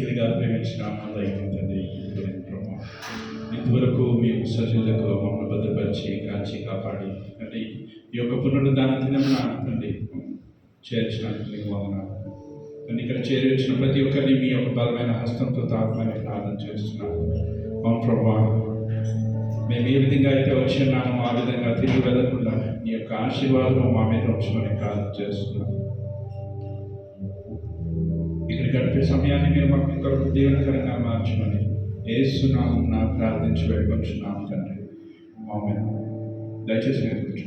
మిక్కిలిగా ప్రేమించిన దైవంతండి ఇంతవరకు మేము సజీలకు మమ్మల్ని భద్రపరిచి కాల్చి కాపాడి అంటే ఈ యొక్క పునరుద్ధాన దినమున తండ్రి చేర్చినందుకు మీకు వందనాలు. అండ్ ఇక్కడ చేర్చిన ప్రతి ఒక్కరిని మీ యొక్క బలమైన హస్తంతో తాకమని ప్రార్థన చేస్తున్నాము. మా ప్రభా, మేము ఏ విధంగా అయితే వచ్చినామో ఆ విధంగా తిరిగి వెళ్ళకుండా మీ యొక్క ఆశీర్వాదం మా మీద ఉంచమని ప్రార్థన చేస్తున్నాము. ఇక్కడ గడిపే సమయాన్ని మీరు మాకు కొరకు దీవెనకరంగా మార్చమని యేసునామం నా ప్రార్థించి వేడుకొంచున్నాము తండ్రి. ఆమేన్. దయచేసి నేర్చుకోండి.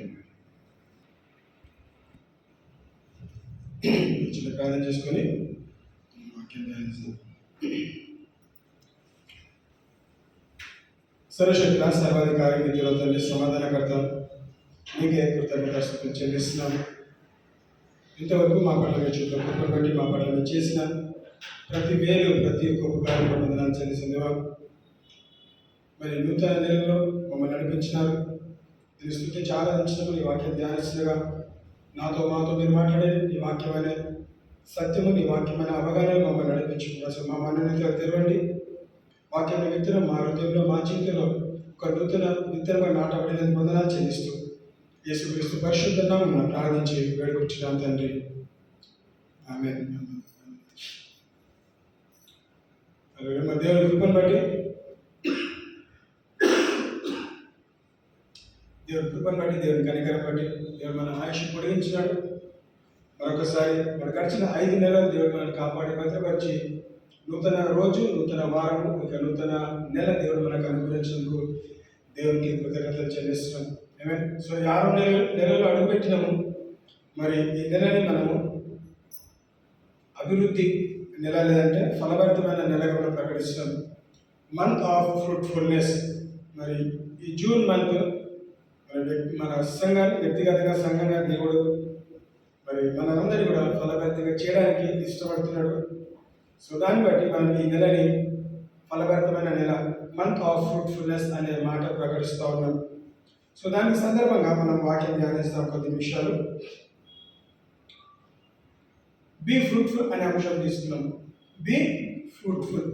చిన్న ప్రార్థన చేసుకొని వాక్యం ధ్యానిస్తాం. సర్వశక్తుల సర్వాధికారి నిత్యుల తండ్రి, సమాధానకర్త, నీకే కృతజ్ఞతాస్తుతులు చెల్లిస్తున్నాము. ఇంతవరకు మా పట్ల మీరు చూపుల కృపను బట్టి మా పట్ల మీరు చేసిన ప్రతి మేలు, ప్రతి ఒక్క ఉపకారం వందనాలు చెల్లిస్తుందేవా. మరి నూతన నెలలో మమ్మల్ని నడిపించినారు. దీని స్థుతి చాలా నచ్చినప్పుడు ఈ వాక్యం ధ్యానిస్తుండగా నాతో మాతో మీరు మాట్లాడేది నీ వాక్యమైన సత్యము, నీ వాక్యమైన అవగాహన మమ్మల్ని నడిపించుకుంటారు. అసలు మా మనోనేతలు తెరవండి. వాక్యం విత్తనం మా హృదయంలో, మా జీవితంలో ఒక నూతన విత్తనంగా నాటబడిన వందనాలు చెల్లిస్తూ యేసుక్రీస్తు పరిశుద్ధ నామమున ప్రార్థించి వేడుకొచ్చున్నాం తండ్రి. ఆమేన్. దేవుని కృపను బట్టి దేవుని కనికరం బట్టి దేవుడు మన ఆయుష్ పొడిగించినాడు. మరొకసారి మన గడిచిన 5 నెలలు దేవుడు మనల్ని కాపాడి భద్రపరిచి నూతన రోజు, నూతన వారము, ఇక నూతన నెల దేవుడు మనకు అనుగ్రహించినందుకు దేవునికి కృతజ్ఞతలు చెల్లిస్తున్నాం. ఆమేన్. సో 6 నెలలు అడుగుపెట్టినాము. మరి ఈ నెలని మనము అభివృద్ధి నెల, లేదంటే ఫలభరితమైన నెలగా మనం ప్రకటిస్తున్నాం. Month of fruitfulness. మరి ఈ జూన్ మంత్ మన సంఘాన్ని, వ్యక్తిగతంగా సంఘంగా దేవుడు మరి మనందరినీ కూడా ఫలభరితంగా చేయడానికి ఇష్టపడుతున్నాడు. సో దాన్ని బట్టి మనం ఈ నెలని ఫలభరితమైన నెల, మంత్ ఆఫ్ ఫ్రూట్ఫుల్నెస్ అనే మాట ప్రకటిస్తూ ఉన్నాం. సో దానికి సందర్భంగా మనం వాక్యం ధ్యానిస్తాం కొద్ది నిమిషాలు. బీ ఫ్రూట్ఫుల్ అనే అంశం తీసుకున్నాం. Be fruitful.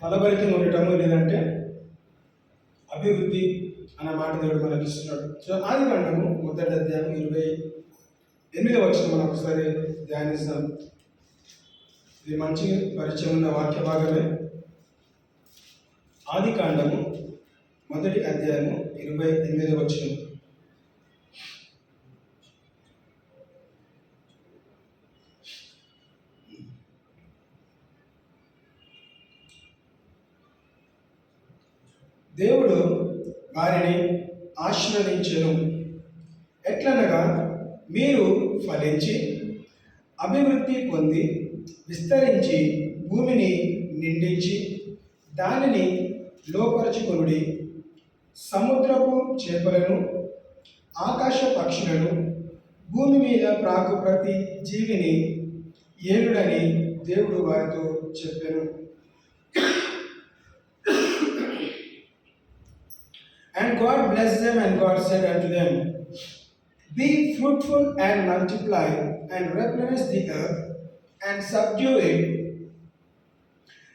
ఫలభరితంగా ఉండటము, లేదంటే అభివృద్ధి అనే మాట దేవుడు మనకి ఇస్తున్నాడు. సో ఆదికాండము 1వ అధ్యాయం 28వ వచనం మనం ఒకసారి ధ్యానిస్తాం. ఇది మంచి పరిచయం ఉన్న వాక్య భాగమే. ఆదికాండము 1వ అధ్యాయము 28వ వచనం. దేవుడు వారిని ఆశీర్వదించెను. ఎట్లనగా, మీరు ఫలించి అభివృద్ధి పొంది విస్తరించి భూమిని నిండించి దానిని లోపరచుకొనుడి. సముద్రపు చేపలను, ఆకాశ పక్షులను, భూమి మీద ప్రాకు ప్రతి జీవిని ఏలుడని దేవుడు వారితో చెప్పెను. And God blessed them, and God said unto them, Be fruitful and multiply, and replenish the earth, and subdue it,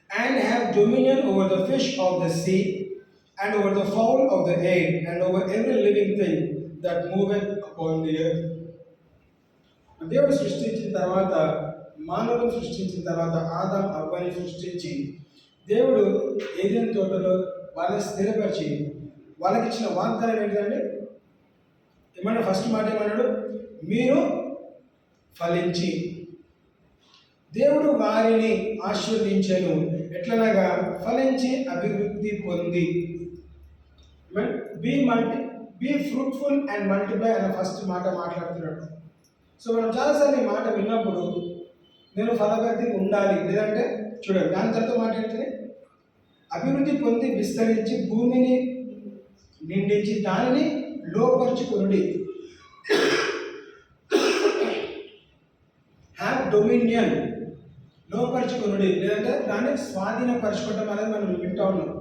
and have dominion over the fish of the sea, and over the fowl of the air, and over every living thing that moveth upon the earth. దేవుడు సృష్టించిన తర్వాత, మానవులను సృష్టించిన తర్వాత, ఆదాం అవ్వని సృష్టించి దేవుడు ఏదెన్ తోటలో వాళ్ళని స్థిరపరిచి వాళ్ళకి ఇచ్చిన వాగ్దానం ఏంటంటే, ఏమన్నా ఫస్ట్ మాట ఏమన్నాడు? మీరు ఫలించి. దేవుడు వారిని ఆశీర్వదించెను. ఎట్లనగా, ఫలించి అభివృద్ధి పొంది. బీ ఫ్రూట్ఫుల్ అండ్ మల్టిప్లై అనే ఫస్ట్ మాట మాట్లాడుతున్నాడు. సో మనం చాలాసార్లు ఈ మాట విన్నప్పుడు నేను ఫలభరితంగా ఉండాలి, లేదంటే చూడండి దాని తర్వాత మాట ఏంటంటే, అభివృద్ధి పొంది విస్తరించి భూమిని నిండించి దానిని లోపరుచుకొనుడి. Have dominion. లోపరుచుకొనుడి, లేదంటే దాన్ని స్వాధీనపరచుకోవడం అనేది మనం వింటా ఉన్నాం.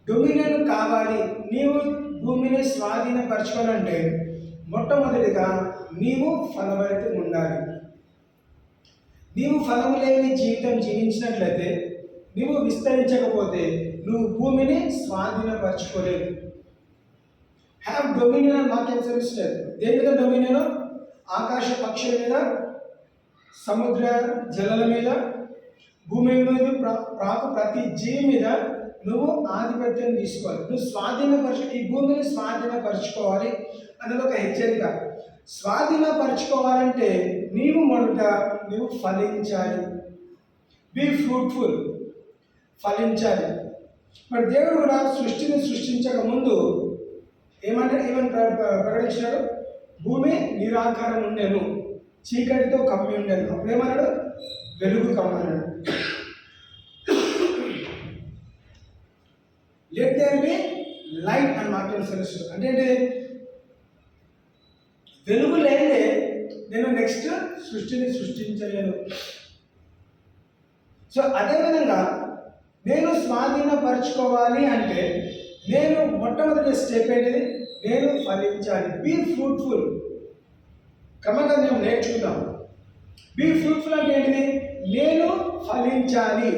డొమినియన్ కావాలి. నీవు భూమిని స్వాధీనపరచుకోవాలంటే మొట్టమొదటిగా నీవు ఫలభరితం ఉండాలి. నీవు ఫలము లేని జీవితం జీవించినట్లయితే, నీవు విస్తరించకపోతే నువ్వు భూమిని స్వాధీనపరచుకోలేవు. హ్యావ్ డొమినియన్ అని వాక్యం సెలవిస్తుంది. దేని మీద డొమినియన్? ఆకాశ పక్షుల మీద, సముద్ర జలాల మీద, భూమి మీద ప్రాకు ప్రతి జీవి మీద నువ్వు ఆధిపత్యం తీసుకోవాలి. నువ్వు ఈ భూమిని స్వాధీనపరచుకోవాలి అన్నది ఒక హెచ్చరిక. స్వాధీనపరచుకోవాలంటే నీవు మొదట నువ్వు ఫలించాలి. బీ ఫ్రూట్ఫుల్, ఫలించాలి. మరి దేవుడు కూడా సృష్టిని సృష్టించక ముందు ఏమని ప్రకటించినాడు? భూమి నిరాకారం ఉండేను, చీకటితో కమ్మి ఉండేను. అప్పుడు ఏమన్నాడు? వెలుగు కమ్మన్నాడు. లెట్ దేర్ బి లైట్ అని వాక్యం సెలవిస్తుంది. అంటే వెలుగు లేదే నేను నెక్స్ట్ సృష్టిని సృష్టించలేను. సో అదేవిధంగా నేను స్వాధీనపరచుకోవాలి అంటే నేను మొట్టమొదటి స్టెప్ ఏంటిది? నేను ఫలించాలి. Be fruitful. క్రమంగా మేము నేర్చుకుందాం. బీ ఫ్రూట్ఫుల్ అంటే ఏంటిది? నేను ఫలించాలి.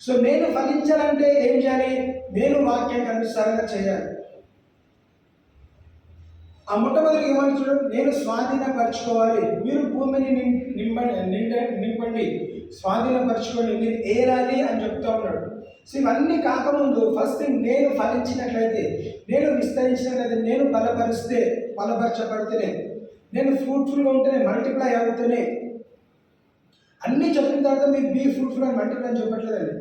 సో నేను ఫలించాలంటే ఏం చేయాలి? నేను వాక్యానికి అనుసారంగా చేయాలి. ఆ మొట్టమొదటి ఏమని చూడండి, నేను స్వాధీనపరచుకోవాలి. మీరు భూమిని నింపండి, స్వాధీనపరచుకోండి, మీరు ఏరాలి అని చెప్తా ఉన్నాడు. సో ఇవన్నీ కాకముందు ఫస్ట్ థింగ్ నేను ఫలించినట్లయితే, నేను విస్తరించినట్లయితే, నేను బలపరచబడితేనే, నేను ఫ్రూట్ఫుల్గా ఉంటేనే, మల్టిప్లై అవుతూనే, అన్నీ చెప్పిన తర్వాత మీరు బీ ఫ్రూట్ఫుల్ అని మల్టిప్లై అని చెప్పట్లేదండి.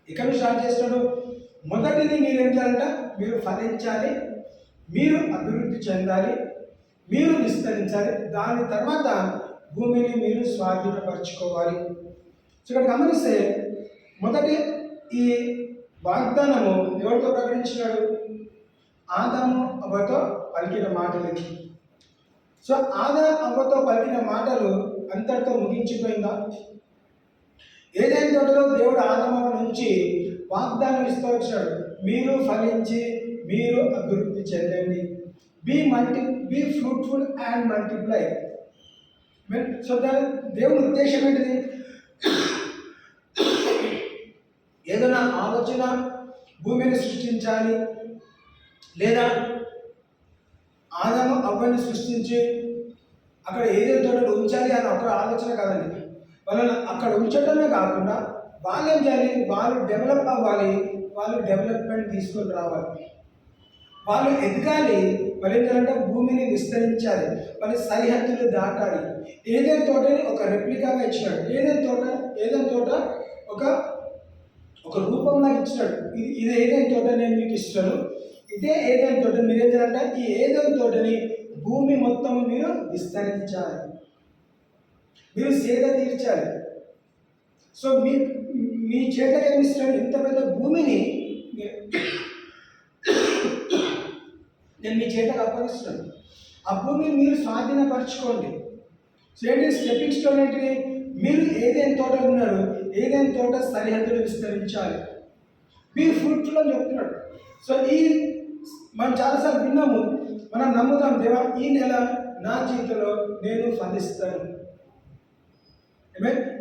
ఇక్కడ స్టార్ట్ చేస్తున్నాడు. మొదటిది మీరు ఏం చేయాలంట? మీరు ఫలించాలి, మీరు అభివృద్ధి చెందాలి, మీరు విస్తరించాలి. దాని తర్వాత భూమిని మీరు స్వాధీనపరచుకోవాలి. సో ఇక్కడ గమనిస్తే మొదటి ఈ వాగ్దానము ఎవరితో ప్రకటించినాడు? ఆదాము అవ్వతో పలికిన మాటలకి. సో అవ్వతో పలికిన మాటలు అంతటితో ముగించిపోయిందా? ఏదైనా తోటలో దేవుడు ఆదాము నుంచి వాగ్దానం ఇస్తూ వచ్చాడు, మీరు ఫలించి మీరు అభివృద్ధి చెందండి, be fruitful and multiply. So దాని దేవుని ఉద్దేశం ఏంటిది? ఏదైనా ఆలోచన భూమిని సృష్టించాలి, లేదా ఆదాము అవ్వని సృష్టించి అక్కడ ఏదైనా తోటలు ఉంచాలి అని ఒక ఆలోచన కాదండి. వాళ్ళని అక్కడ ఉంచడమే కాకుండా వాళ్ళు ఏం చేయాలి? వాళ్ళు డెవలప్ అవ్వాలి, వాళ్ళు డెవలప్మెంట్ తీసుకొని రావాలి, వాళ్ళు ఎదగాలి. వాళ్ళు ఏం చేయాలంటే భూమిని విస్తరించాలి, వాళ్ళ సరిహద్దులు దాటాలి. ఏదైనా తోటని ఒక రెప్లికాగా ఇచ్చినాడు. ఏదైనా తోట ఒక రూపంగా ఇచ్చినాడు. ఇది ఏదైనా తోట నేను మీకు ఇస్తాను, ఇదే ఏదైనా తోట మీరు ఏం చేయాలంటే ఈ ఏదైనా తోటని భూమి మొత్తం మీరు విస్తరించాలి, మీరు సేద తీర్చాలి. సో మీ చేతకి ఏమిస్తున్నాడు? ఇంత పెద్ద భూమిని నేను మీ చేతకు అప్పగిస్తున్నాను. ఆ భూమిని మీరు స్వాధీనపరచుకోండి. సో ఏంటి స్టెప్పింగ్ స్టోన్ ఏంటిది? మీరు ఏదైనా తోట ఉన్నారు, ఏదైనా తోట సరిహద్దులు విస్తరించాలి, బీ ఫ్రూట్ఫుల్ అని చెప్తున్నాడు. సో మనం చాలాసార్లు విన్నాము, మనం నమ్ముతాం, దేవా ఈ నెల నా జీవితంలో నేను ఫలిస్తాను,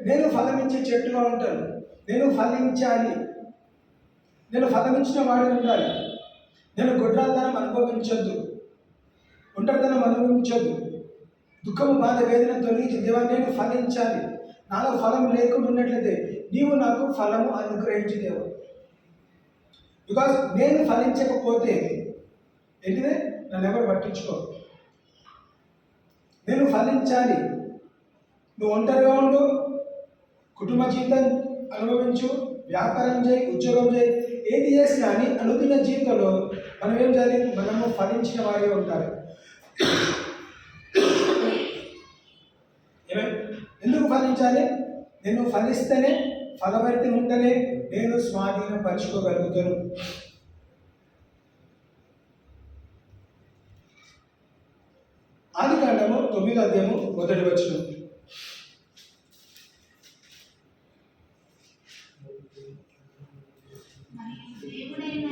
నేను ఫలమిచ్చే చెట్టుగా ఉంటాను, నేను ఫలించాలి, నేను ఫలమించిన వాడిని ఉండాలి, నేను గొడ్రాలతనం అనుభవించొద్దు, ఒంటరితనం అనుభవించొద్దు, దుఃఖము బాధ వేదన తొలగించి దేవా నేను ఫలించాలి. నాలో ఫలం లేకుండా ఉన్నట్లయితే నీవు నాకు ఫలము అనుగ్రహించి దేవా. బికాస్ నేను ఫలించకపోతే ఏంటిదే? నన్ను ఎవరు పట్టించుకో. నేను ఫలించాలి. నువ్వు ఒంటరిగా ఉండు, కుటుంబ జీవితం అనుభవించు, వ్యాపారం చేయి, ఉద్యోగం చేయి, ఏది చేసినా కానీ అనుకున్న జీవితంలో మనం ఏం చేయాలి? మనము ఫలించిన వారిగా ఉండాలి. ఎందుకు ఫలించాలి? నేను ఫలిస్తేనే, ఫలభరితం ఉంటేనే నేను స్వాధీనపరచుకోగలుగుతాను. ఆదికాండము 9వ అధ్యాయము 1వ వచనం. దేవుడైన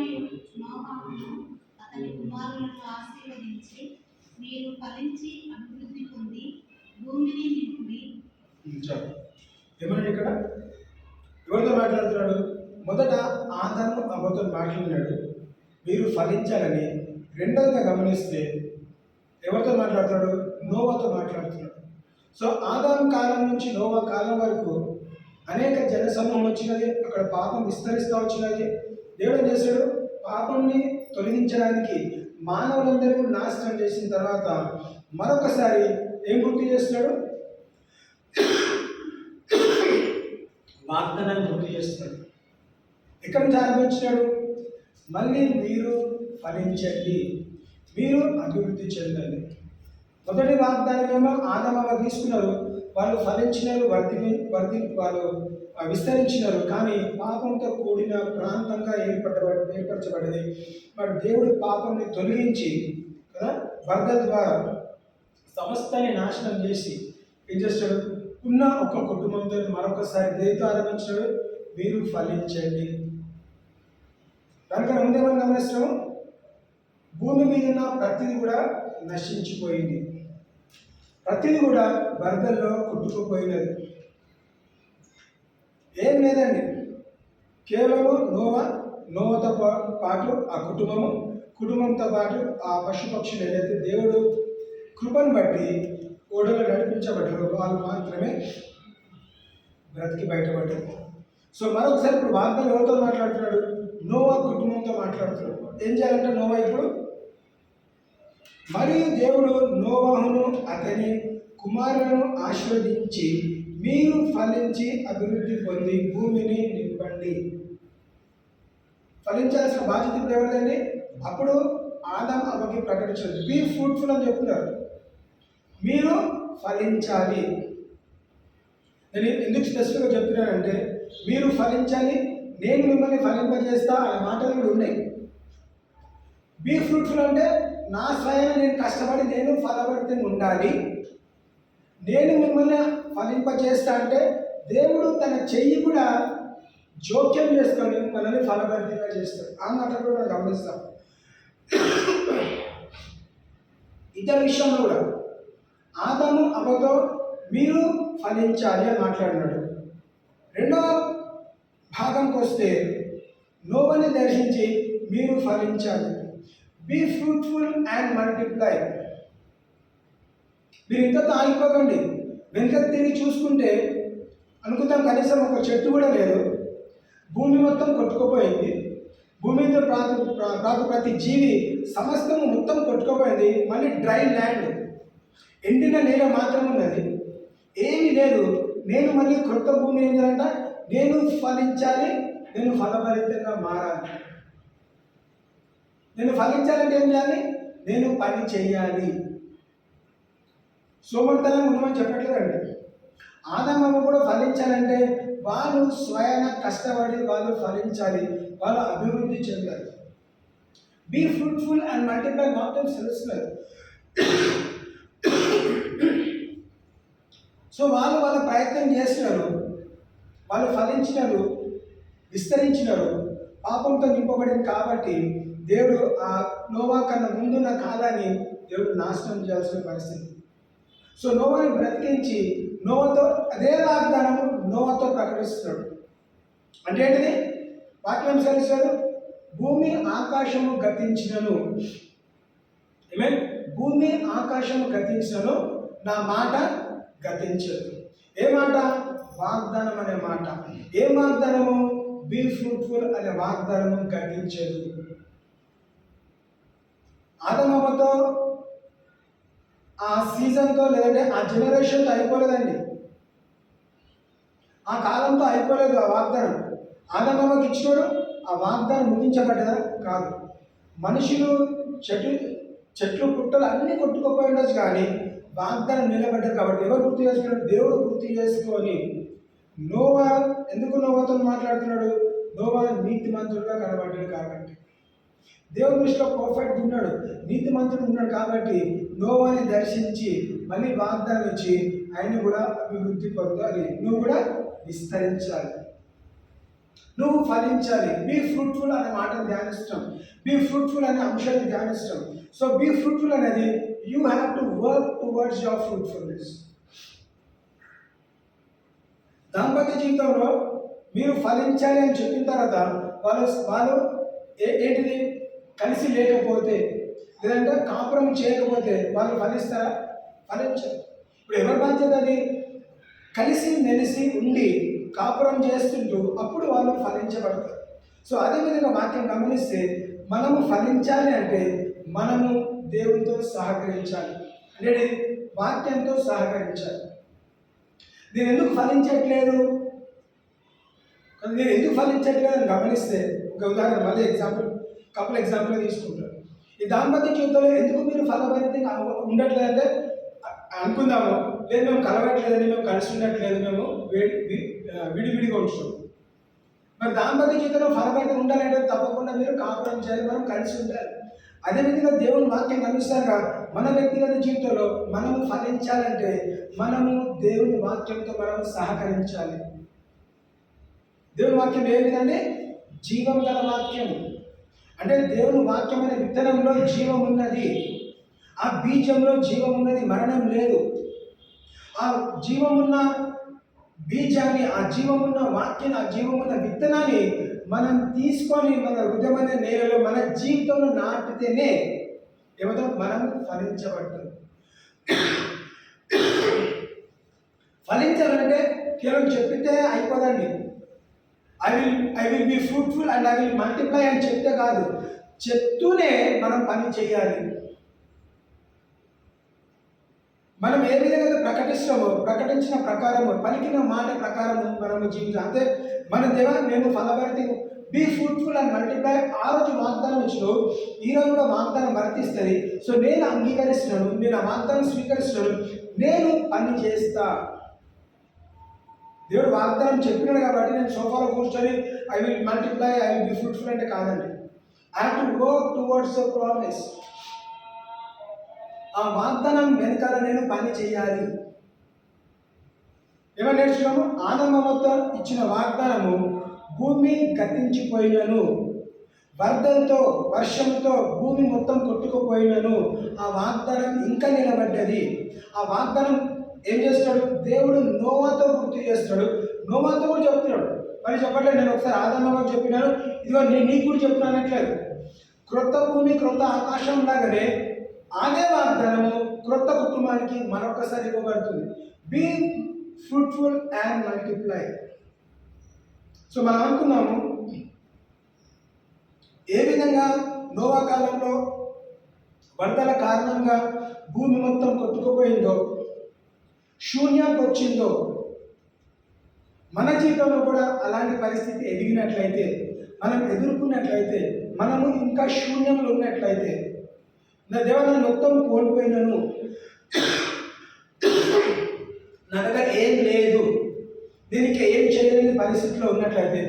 ఫలించి అభివృద్ధి పొంది భూమిని నింపి. చాలు. ఏమన్నాడు ఇక్కడ? ఎవరితో మాట్లాడుతున్నాడు? మొదట ఆదాము అవ్వతో మాట్లాడినాడు, మీరు ఫలించాలని. రెండవగా గమనిస్తే ఎవరితో మాట్లాడుతున్నాడు? నోవాతో మాట్లాడుతున్నాడు. సో ఆదాము కాలం నుంచి నోవా కాలం వరకు అనేక జనసమూహం వచ్చినది, అక్కడ పాపం విస్తరిస్తూ వచ్చినది. దేవుడు ఏం చేశాడు? పాపంని తొలగించడానికి మానవులందరూ నాశనం చేసిన తర్వాత మరొకసారి ఏం గుర్తు చేస్తున్నాడు? వాగ్దానాన్ని గుర్తు చేస్తున్నాడు. ఎక్కడి నుంచి ఆరంభించినాడు? మళ్ళీ మీరు ఫలించండి, మీరు అభివృద్ధి చెందండి. మొదటి వాగ్దానం ఏమో ఆదాము తీసుకున్నారు, వాళ్ళు ఫలించినారు, వాళ్ళు విస్తరించినారు. కానీ పాపంతో కూడిన ప్రాంతంగా ఏర్పరచబడింది. మరి దేవుడు పాపంని తొలగించి కదా వరద ద్వారా సమస్తాన్ని నాశనం చేసి ఏం చేస్తాడు? ఉన్న ఒక కుటుంబంతో మరొకసారి దేవుడితో ఆరంభించాడు, మీరు ఫలించండి. దానికన్నా ముందేమని గమనిస్తాము? భూమి మీద ఉన్న ప్రతిది కూడా నశించిపోయింది, ప్రతిది కూడా వరదల్లో కొట్టుకుపోయినది. ఏం లేదండి, కేవలము నోవతో పాటు ఆ కుటుంబంతో పాటు ఆ పశుపక్షులు ఏదైతే దేవుడు కృపను బట్టి ఓడలో నడిపించబడ్డారో వాళ్ళు మాత్రమే బ్రతికి బయటపడ్డారు. సో మరొకసారి ఇప్పుడు వాగ్దానం ఎవరితో మాట్లాడుతున్నాడు? నోవా కుటుంబంతో మాట్లాడుతున్నాడు. ఏం చేయాలంటే నోవా ఇప్పుడు, మరియు దేవుడు నోవాహును అతని కుమారులను ఆశీర్వదించి మీరు ఫలించి అభివృద్ధి పొంది భూమిని నింపండి. ఫలించాల్సిన బాధ్యత ఇప్పుడు ఎవరిదండి? అప్పుడు ఆదాము అవ్వకి ప్రకటించారు, బీ ఫ్రూట్ఫుల్ అని చెప్తున్నారు, మీరు ఫలించాలి. నేను ఎందుకు స్పెసిఫిక్గా చెప్తున్నానంటే, మీరు ఫలించాలి, నేను మిమ్మల్ని ఫలింపజేస్తా అనే మాటలు కూడా ఉన్నాయి. బీ ఫ్రూట్ఫుల్ అంటే నా స్వయం నేను కష్టపడి నేను ఫలభరితంగా ఉండాలి, నేను మిమ్మల్ని ఫలింపజేస్తా అంటే దేవుడు తన చెయ్యి కూడా జోక్యం చేసుకొని మనల్ని ఫలభరితంగా చేస్తాడు. ఆ మాటలు కూడా మనం గమనిస్తాం. ఇతర విషయంలో కూడా ఆదాము అవ్వతో మీరు ఫలించాలి అని మాట్లాడినాడు. రెండవ భాగంకి వస్తే నోవాని దర్శించి మీరు ఫలించాలి, బీ ఫ్రూట్ఫుల్ అండ్ మల్టిప్లై. మీరు ఇంతతో ఆగిపోకండి. వెనుకకు తిరిగి చూసుకుంటే అనుకుంటాం కనీసం ఒక చెట్టు కూడా లేదు, భూమి మొత్తం కొట్టుకుపోయింది, భూమితో ప్రతి జీవి సమస్తము మొత్తం కొట్టుకుపోయింది. మళ్ళీ డ్రై ల్యాండ్, ఎండిన నేల మాత్రం ఉన్నది, ఏమీ లేదు. నేను మళ్ళీ కొత్త భూమి ఏం చేయాలంట? నేను ఫలించాలి, నేను ఫలభరితంగా మారాలి. నేను ఫలించాలంటే ఏం చేయాలి? నేను పని చేయాలి. సోమర్తనం ఉండమని చెప్పట్లేదండి. ఆదాము కూడా ఫలించాలంటే వాళ్ళు స్వయాన కష్టపడి వాళ్ళు ఫలించాలి, వాళ్ళు అభివృద్ధి చెందాలి. బీ ఫ్రూట్ఫుల్ అండ్ మల్టిప్లై మాత్రం తెలుస్తున్నారు. సో వాళ్ళు వాళ్ళ ప్రయత్నం చేసినారు, వాళ్ళు ఫలించినారు, విస్తరించినారు, పాపంతో నింపబడింది. కాబట్టి దేవుడు ఆ నోవా కన్నా ముందున్న కాలాన్ని దేవుడు నాశనం చేయాల్సిన పరిస్థితి. సో నోవాని బ్రతికించి నోవాతో అదే వాగ్దానము నోవాతో ప్రకటిస్తున్నాడు. అంటే ఏంటిది? వాక్యం సరిస్తాడు, భూమి ఆకాశము గతించినను, భూమి ఆకాశము గతించినను నా మాట గతించదు. ఏ మాట? వాగ్దానం అనే మాట. ఏ వాగ్దానము? బీ ఫ్రూట్ఫుల్ అనే వాగ్దానము గతించదు. ఆదాముతో ఆ సీజన్తో లేదంటే ఆ జనరేషన్తో అయిపోలేదండి, ఆ కాలంతో అయిపోలేదు ఆ వాగ్దానం. ఆదాముకి ఇచ్చినాడు, ఆ వాగ్దానం ముగించబడ్డదా? కాదు. మనుషులు చెట్లు పుట్టలు అన్నీ కొట్టుకుపోయి ఉండొచ్చు, కానీ వాగ్దానం నిలబడ్డారు. కాబట్టి ఎవరు గుర్తు చేసుకున్నాడు? దేవుడు గుర్తు చేసుకొని నోవా ఎందుకు నోవాతో మాట్లాడుతున్నాడు? నోవా నీతిమంతుడుగా కనబడ్డాడు కాబట్టి, దేవుని దృష్టిలో పర్ఫెక్ట్ ఉన్నాడు, నీతిమంతుడు ఉన్నాడు కాబట్టి నోవాని దర్శించి మళ్ళీ వాగ్దానం ఇచ్చి ఆయన కూడా అభివృద్ధి పొందాలి, నువ్వు కూడా విస్తరించాలి, నువ్వు ఫలించాలి. బీ ఫ్రూట్ఫుల్ అనే మాటను ధ్యానిస్తాం, బీ ఫ్రూట్ఫుల్ అనే అంశాన్ని ధ్యానిస్తాం. సో బీ ఫ్రూట్ఫుల్ అనేది you have to work towards your fruitfulness. దాంపత్య జీవితంలో మీరు ఫలించాలి అని చెప్పిన తర్వాత వాళ్ళు ఏంటిది కలిసి లేకపోతే లేదంటే కాపురం చేయకపోతే వాళ్ళు ఫలిస్తారా? ఫలించారు. ఇప్పుడు ఎవరి బాధ్యత అది? కలిసి మెలిసి ఉండి కాపురం చేస్తుంటూ అప్పుడు వాళ్ళు ఫలించబడతారు. సో అదేవిధంగా వాక్యం గమనిస్తే మనము ఫలించాలి అంటే మనము దేవునితో సహకరించాలి, అంటే వాక్యంతో సహకరించాలి. నేను ఎందుకు ఫలించట్లేదు అని గమనిస్తే ఒక ఉదాహరణ, మళ్ళీ కపుల్ ఎగ్జాంపుల్ తీసుకుంటాను. ఈ దాంపత్య జీవితంలో ఎందుకు మీరు ఫలభరితంగా ఉండట్లేదంటే అనుకుందాము, లేదు మేము కలవట్లేదని, మేము కలిసి ఉండట్లేదు, మేము విడివిడిగా ఉంటున్నాం. మరి దాంపత్య జీవితంలో ఫలభరితంగా ఉండాలంటే తప్పకుండా మీరు కాపురం చేయాలి, మనం కలిసి ఉండాలి. అదేవిధంగా దేవుని వాక్యం అనుసారంగా మన వ్యక్తిగత జీవితంలో మనము ఫలించాలంటే మనము దేవుని వాక్యంతో మనం సహకరించాలి. దేవుని వాక్యం ఏ విధంగా? జీవం గల వాక్యం. అంటే దేవుని వాక్యం అనే విత్తనంలో జీవం ఉన్నది, ఆ బీజంలో జీవం ఉన్నది, మరణం లేదు. ఆ జీవమున్న బీజాన్ని, ఆ జీవమున్న వాక్యాన్ని, ఆ జీవమున్న విత్తనాన్ని మనం తీసుకొని మన హృదయం అనే నేలలో మన జీవితంలో నాటితేనే ఏమవుతా మనం ఫలించబడతాం. ఫలించాలంటే కేవలం చెప్పితే అయిపోదండి. I will be fruitful and I will multiply అని చెప్తే కాదు, చెప్తూనే మనం పని చేయాలి. మనం ఏ విధంగా ప్రకటిస్తామో ప్రకటించిన ప్రకారము, పలికిన మాట ప్రకారము మనము జీవించాలి. అంటే మన దేవ మేము ఫలభరిత బీ ఫ్రూట్ఫుల్ అండ్ మల్టిప్లై ఆ రోజు వాగ్దానం ఇచ్చినావు, ఈ రోజు కూడా వాగ్దానం వర్తిస్తుంది. సో నేను అంగీకరిస్తున్నాను, నేను ఆ వాగ్దానం స్వీకరిస్తున్నాను, నేను పని చేస్తా. దేవుడు వాగ్దానం చెప్పినాడు కాబట్టి నేను సోఫాలో కూర్చొని I will multiply, I will be fruitful అంటే కాదండి. I have to work towards the promise. ఆ వాగ్దానం వెనకాల నేను పని చేయాలి. ఏమని నేర్చుకున్నాము? ఆనందముతో ఇచ్చిన వాగ్దానము భూమి గతించిపోయినను, వరదలతో వర్షంతో భూమి మొత్తం కొట్టుకుపోయినను ఆ వాగ్దానం ఇంకా నిలబడ్డది. ఆ వాగ్దానం ఏం చేస్తాడు? దేవుడు నోవాతో గుర్తు చేస్తాడు, నోవాతో కూడా చెప్తున్నాడు. మరి చెప్పట్లేదు, నేను ఒకసారి ఆదాముకు చెప్పినాను, ఇదిగో నేను నీకు కూడా చెప్తున్నానట్లేదు. క్రొత్త భూమి క్రొత్త ఆకాశం లాగానే అదే వాగ్దానము క్రొత్త కుటుంబానికి మరొకసారి ఇవ్వబడుతుంది. Be fruitful and multiply. So మనం అనుకున్నాము ఏ విధంగా నోవా కాలంలో వరదల కారణంగా భూమి మొత్తం కొట్టుకుపోయిందో, శూన్యం వచ్చిందో, మన జీవితంలో కూడా అలాంటి పరిస్థితి ఎదిగినట్లయితే, మనం ఎదుర్కొన్నట్లయితే, మనము ఇంకా శూన్యంలో ఉన్నట్లయితే, నా దేవ నన్ను మొత్తం కోల్పోయినను, నా దగ్గర ఏం లేదు, దీనికి ఏం చేయలేని పరిస్థితిలో ఉన్నట్లయితే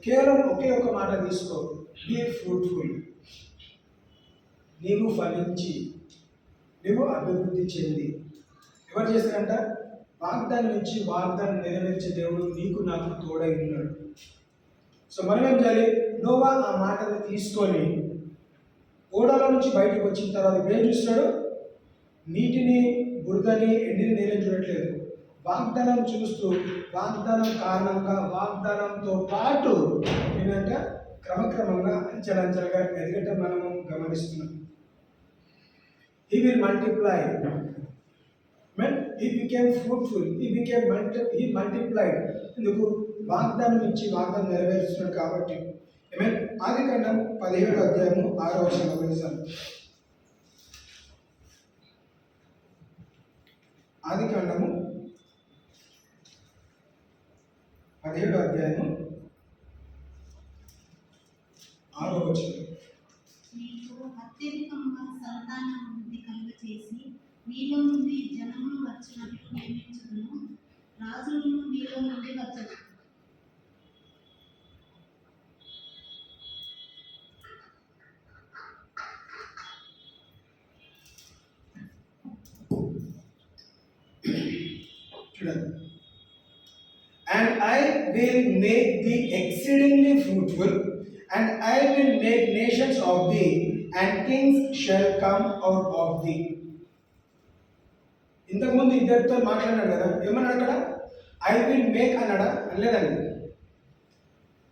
కేవలం ఒకే ఒక మాట తీసుకో, బీ ఫ్రూట్ఫుల్. నీవు ఫలించి, నీవు అభివృద్ధి చెంది. ఎవరు చేస్తారంట? వాగ్దానం ఇచ్చి వాగ్దానం నెరవేర్చే దేవుడు నీకు నాకు తోడై ఉన్నాడు. సో మనం ఏం చేయాలి? నోవా ఆ మాటను తీసుకొని ఓడలో నుంచి బయటకు వచ్చిన తర్వాత ఏం చూస్తున్నాడు? నీటిని, బురదని, ఎండిని నేనే చూడట్లేదు, వాగ్దానం చూస్తూ వాగ్దానం కారణంగా వాగ్దానంతో పాటు ఏంటంటే క్రమక్రమంగా అంచెలంచెలుగా ఎదగటం మనము గమనిస్తున్నాం. He will multiply. He became fruitful. He multiplied. ఎందుకు? వాగ్దానం ఇచ్చి వాగ్దానం నెరవేరుస్తున్నాడు కాబట్టి. ఆదికాండం 17వ అధ్యాయము 6వ వచనం గమనించాలి. ఆదికాండము 17వ అధ్యాయము 6వ వచనం. నీకు అత్యధికంగా సంతానం వృద్ధి కలుగచేసి నీలో నుండి జనములు వచ్చినట్లు నియమించుదును, రాజులను నీలో నుండి వచ్చును. చూడండి. And I will make thee exceedingly fruitful, and I will make nations of thee, and kings shall come out of thee. ఇంతకుముందు ఇద్దరితో మాట్లాడినాడు కదా, ఏమన్నాడు అక్కడ? ఐ విల్ మేక్ అన్నాడా? అనలేదండి.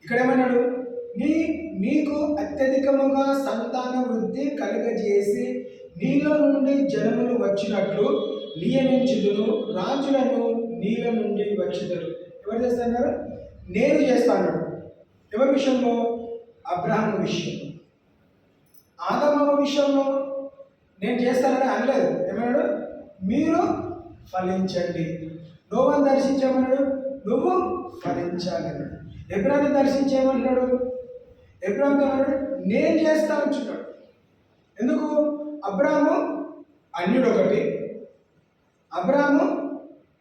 ఇక్కడ ఏమన్నాడు? నీకు అత్యధికముగా సంతాన వృద్ధి కలుగజేసి నీలో నుండి జనములు వచ్చినట్లు నియమించుదును, రాజులను నీలో నుండి వచ్చుదురు. ఎవరు చేస్తున్నారు? నేను చేస్తాను. ఎవరి విషయంలో? అబ్రహాము విషయంలో. ఆదాము విషయంలో నేను చేస్తానని అనలేదు. ఏమన్నాడు? మీరు ఫలించండి. నోవాను దర్శించమన్నాడు, నువ్వు ఫలించాలి అన్నాడు. ఎబ్రాహాముని దర్శించేమన్నాడు? ఎబ్రాహాము ఏమన్నాడు? నేను చేస్తా అంటున్నాడు. ఎందుకు? అబ్రాహాము అన్యుడు ఒకటి, అబ్రాహాము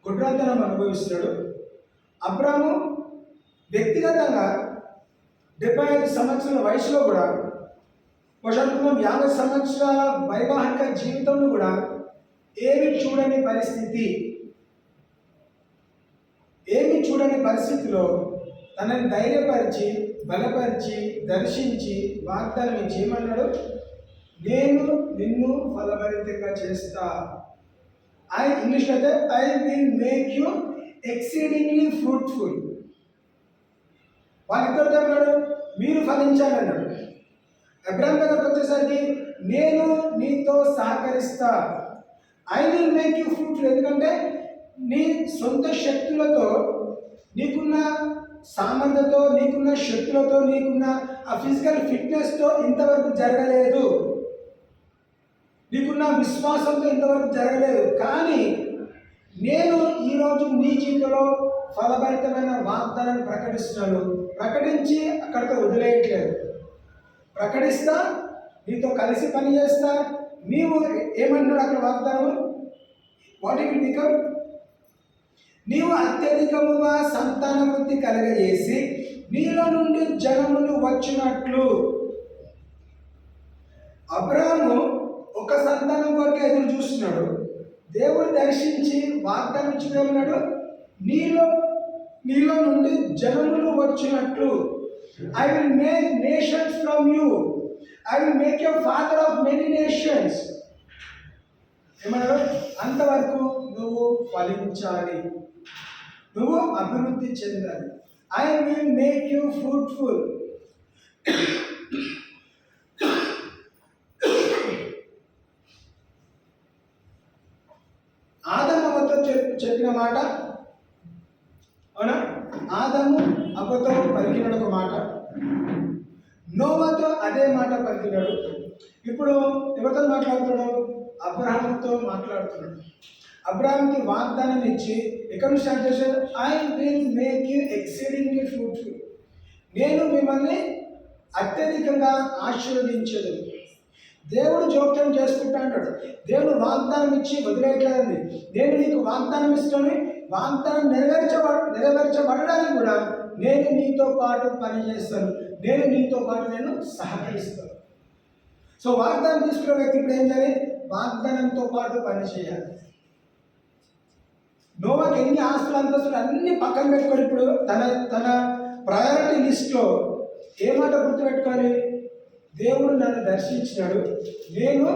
గుడ్రంతనం అనుభవిస్తున్నాడు, అబ్రాహాము వ్యక్తిగతంగా 75 సంవత్సరాల వయసులో కూడా, పశుత్వం 50 సంవత్సరాల వైవాహిక జీవితంలో కూడా ఏమి చూడని పరిస్థితిలో తనని ధైర్యపరిచి, బలపరిచి, దర్శించి, వాగ్దానం ఇచ్చి ఏమన్నాడు? నేను నిన్ను ఫలభరితంగా చేస్తా. ఇంగ్లీష్ అయితే I will make you exceedingly fruitful. వాళ్ళిద్దరితో ఏమన్నాడు? మీరు ఫలించాలి అన్నాడు. అబ్రహాం దగ్గరకు వచ్చేసరికి నేను నీతో సహకరిస్తా. I will make you fruitful. ఎందుకంటే నీ సొంత శక్తులతో, నీకున్న సామర్థ్యతో, నీకున్న శక్తులతో, నీకున్న ఆ ఫిజికల్ ఫిట్నెస్తో ఇంతవరకు జరగలేదు, నీకున్న విశ్వాసంతో ఇంతవరకు జరగలేదు. కానీ నేను ఈరోజు నీ జీవితంలో ఫలభరితమైన వాగ్దానాన్ని ప్రకటిస్తున్నాను. ప్రకటించి అక్కడితో వదిలేయట్లేదు. ప్రకటిస్తా, నీతో కలిసి పనిచేస్తా. నీవు ఏమంటున్నాడు అక్కడ వాగ్దానం? What it will become? నీవు అత్యధికముగా సంతాన వృద్ధి కలగజేసి నీలో నుండి జనములు వచ్చినట్లు. అబ్రాహాము ఒక సంతానం కొరకు ఎదురు చూస్తున్నాడు. దేవుడు దర్శించి వాగ్దానం ఇచ్చుకున్నాడు, నీలో నుండి జనములు వచ్చినట్లు. I will make nations from you, I will make you father of many nations. ఏమన్నాడు? అంతవరకు నువ్వు ఫలించాలి, నువ్వు అభివృద్ధి చెందాలి. I will make you fruitful. ఆదాము అవ్వతో చెప్పిన మాట, అవునా? ఆదాము అవ్వతో పలికిన ఒక మాట, నోవాతో అదే మాట పలికినాడు. ఇప్పుడు ఎవరితో మాట్లాడుతున్నాడు? అబ్రహాముతో మాట్లాడుతున్నాడు. అబ్రహాంకి వాగ్దానం ఇచ్చి ఎక్కడ నుంచి స్టార్ట్ చేశాడు? I will make you exceedingly fruitful. నేను మిమ్మల్ని అత్యధికంగా ఆశీర్వదించదు. దేవుడు జోక్యం చేసుకుంటా అంటాడు. దేవుడు వాగ్దానం ఇచ్చి వదిలేయట్లేదండి. నేను నీకు వాగ్దానం ఇస్తాను, వాగ్దానం నెరవేర్చబడడానికి కూడా నేను నీతో పాటు పనిచేస్తాను, నేను నీతో పాటు నేను సహకరిస్తాను. సో వాగ్దానం తీసుకున్న వ్యక్తి ఇప్పుడు ఏం చేయాలి? వాగ్దానంతో పాటు పనిచేయాలి. నోవాకి ఎన్ని ఆస్తులు అంతస్తులు అన్ని పక్కన పెట్టుకొని ఇప్పుడు తన ప్రయారిటీ లిస్ట్లో ఏ మాట గుర్తుపెట్టుకోవాలి? దేవుడు నన్ను దర్శించినాడు, నేను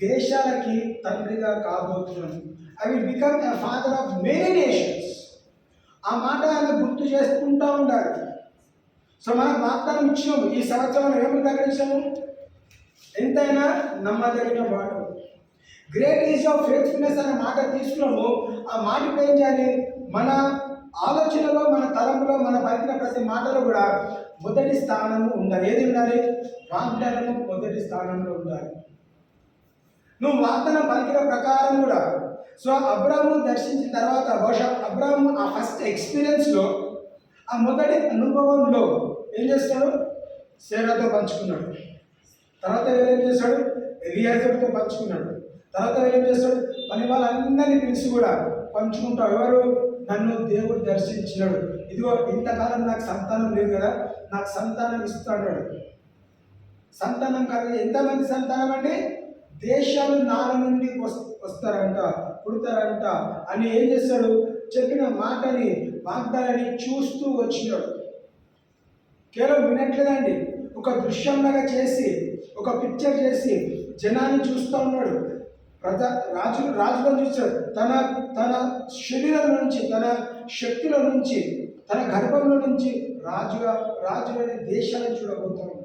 దేశాలకి తండ్రిగా కాబోతున్నాను. I will become a father of many nations. ఆ మాట ఆయన గుర్తు చేసుకుంటూ ఉండాలి. సో మనకు వాగ్దానం ఇచ్చినాము. ఈ సంవత్సరం ఏమని ప్రకటించాము? ఎంతైనా నమ్మదగిన మాట. గ్రేట్ ఈజ్ ఆఫ్ ఫెయిత్ఫుల్నెస్ అనే మాట తీసుకున్నాము. ఆ మాట ఇప్పుడు ఏం చేయాలి? మన ఆలోచనలో, మన తలంపులో, మన పలికిన ప్రతి మాటలో కూడా మొదటి స్థానము ఉండాలి. ఏది ఉండాలి? వాగ్దానము మొదటి స్థానంలో ఉండాలి. నువ్వు వాగ్దానం పలికిన ప్రకారం కూడా. సో అబ్రాహాము దర్శించిన తర్వాత బహుశా అబ్రాహాము ఆ ఫస్ట్ ఎక్స్పీరియన్స్లో, ఆ మొదటి అనుభవంలో ఏం చేస్తాడు? సేరాతో పంచుకున్నాడు. తర్వాత ఏం చేస్తాడు? ఎలియాజరుతో పంచుకున్నాడు. తర్వాత ఏం చేస్తాడు? పని వాళ్ళందరినీ పిలిచి కూడా పంచుకుంటాడు. ఎవరు? నన్ను దేవుడు దర్శించినాడు, ఇదిగో ఇంతకాలం నాకు సంతానం లేదు కదా, నాకు సంతానం ఇస్తాడు. సంతానం కాదు, ఎంతమంది సంతానం అంటే దేశాలు నాల నుండి వస్తారంట, పుడతారంట అని ఏం చేస్తాడు? చెప్పిన మాటని, వాగ్దానాన్ని చూస్తూ వచ్చినాడు. కేవలం వినట్లేదండి, ఒక దృశ్యంలాగా చేసి, ఒక పిక్చర్ చేసి జనాన్ని చూస్తూ ఉన్నాడు. రాజులను చూస్తాడు. తన తన శరీరం నుంచి, తన శక్తుల నుంచి, తన గర్భంలో నుంచి రాజులని దేశాలను చూడబోతాడు.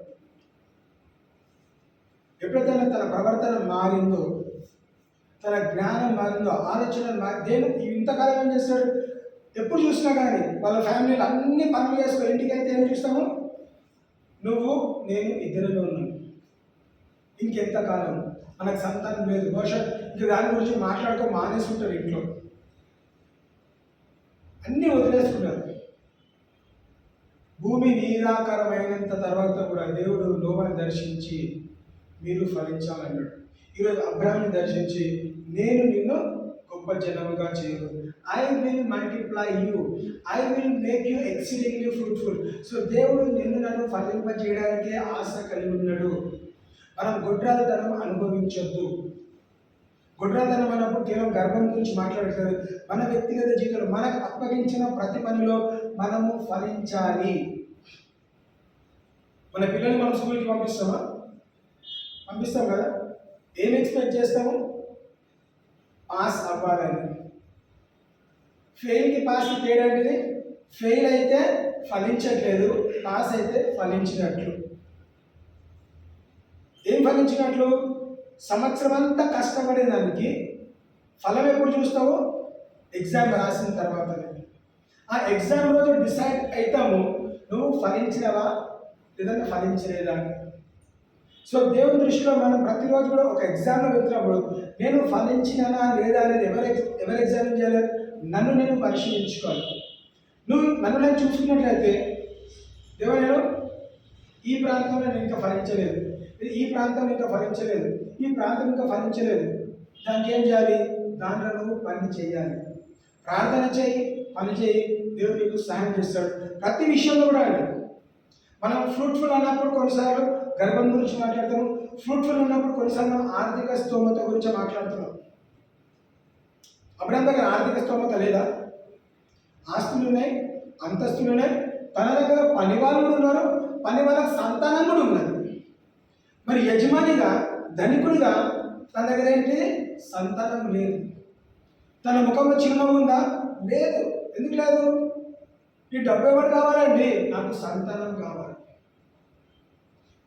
ఎప్పుడైతే తన ప్రవర్తన మారిందో, తన జ్ఞానం మారిందో, ఆలోచనలు దేవుడు ఇంతకాలం ఏం చేస్తాడు? ఎప్పుడు చూసినా కానీ వాళ్ళ ఫ్యామిలీలో అన్ని పనులు చేసుకొని ఇంటికి వెళ్తే ఏం చూస్తాము? నువ్వు నేను ఇద్దరిలో ఉన్నాను, ఇంకెంతకాలం మనకు సంతానం లేదు, బహుశా ఇంక దాని గురించి మాట్లాడుతూ మానేసుకుంటారు. ఇంట్లో అన్నీ వదిలేసుకున్నారు. భూమి నీరాకారమైనంత తర్వాత కూడా దేవుడు నోవాను దర్శించి మీరు ఫలించాలన్నాడు. ఈరోజు అబ్రాహాంని దర్శించి నేను నిన్ను గొప్ప జనముగా చేయను, I will multiply you, I will make you exceedingly fruitful. So దేవుడు నిన్ను నన్ను ఫలింపజేయడానికే ఆశ కలిగి ఉన్నాడు. మనం గొడ్రాలతనం అనుభవించొద్దు. గొడ్రాలతనం అన్నప్పుడు కేవలం గర్భం గురించి మాట్లాడతారు. మన వ్యక్తిగత జీవితంలో మనకు అప్పగించిన ప్రతి పనిలో మనము ఫలించాలి. మన పిల్లల్ని మనం స్కూల్కి పంపిస్తామా? పంపిస్తాం కదా. ఏం ఎక్స్పెక్ట్ చేస్తాము? పాస్ అవ్వాలని. ఫెయిల్కి పాస్కి తేడా అంటే ఫెయిల్ అయితే ఫలించట్లేదు, పాస్ అయితే ఫలించినట్లు. ఏం ఫలించినట్లు? సంవత్సరం అంతా కష్టపడే దానికి ఫలం ఎప్పుడు చూస్తావు? ఎగ్జామ్ రాసిన తర్వాతనే. ఆ ఎగ్జామ్ రోజు డిసైడ్ అవుతాము నువ్వు ఫలించినవా లేదంటే ఫలించలేదా అని. సో దేవుని దృష్టిలో మనం ప్రతిరోజు కూడా ఒక ఎగ్జామ్లో వెళ్తున్నప్పుడు నేను ఫలించిననా లేదా అనేది ఎవరు ఎగ్జామిన్ చేయాలి? నన్ను నేను పరిశీలించుకోవాలి. నువ్వు నన్ను నేను చూసుకున్నట్లయితే దేవుడు నేను ఈ ప్రాంతంలో నేను ఇంకా ఫలించలేదు, ఈ ప్రాంతం ఇంకా ఫలించలేదు, ఈ ప్రాంతం ఇంకా ఫలించలేదు, దానికి ఏం చేయాలి? దాంట్లో నువ్వు పని చేయాలి. ప్రార్థన చేయి, పని చేయి, దేవుడు నీకు సహాయం చేస్తాడు. ప్రతి విషయంలో కూడా అండి. మనం ఫ్రూట్ఫుల్ అన్నప్పుడు కొన్నిసార్లు గర్భం గురించి మాట్లాడతాము, ఫ్రూట్ఫుల్ ఉన్నప్పుడు కొన్నిసార్లు మనం ఆర్థిక స్తోమత గురించి మాట్లాడుతున్నాం. అబ్రాహాం దగ్గర ఆర్థిక స్తోమత లేదా? ఆస్తులు ఉన్నాయి, అంతస్తులు ఉన్నాయి, తన దగ్గర పని వాళ్ళు ఉన్నారు, పని వాళ్ళకి సంతానం కూడా ఉన్నది. మరి యజమానిగా, ధనికుడిగా తన దగ్గర ఏంటి? సంతానం లేదు. తన ముఖంలో చిరునవ్వు ఉందా? లేదు. ఎందుకు లేదు? ఈ డబ్బు ఎవరు కావాలండి? నాకు సంతానం కావాలి.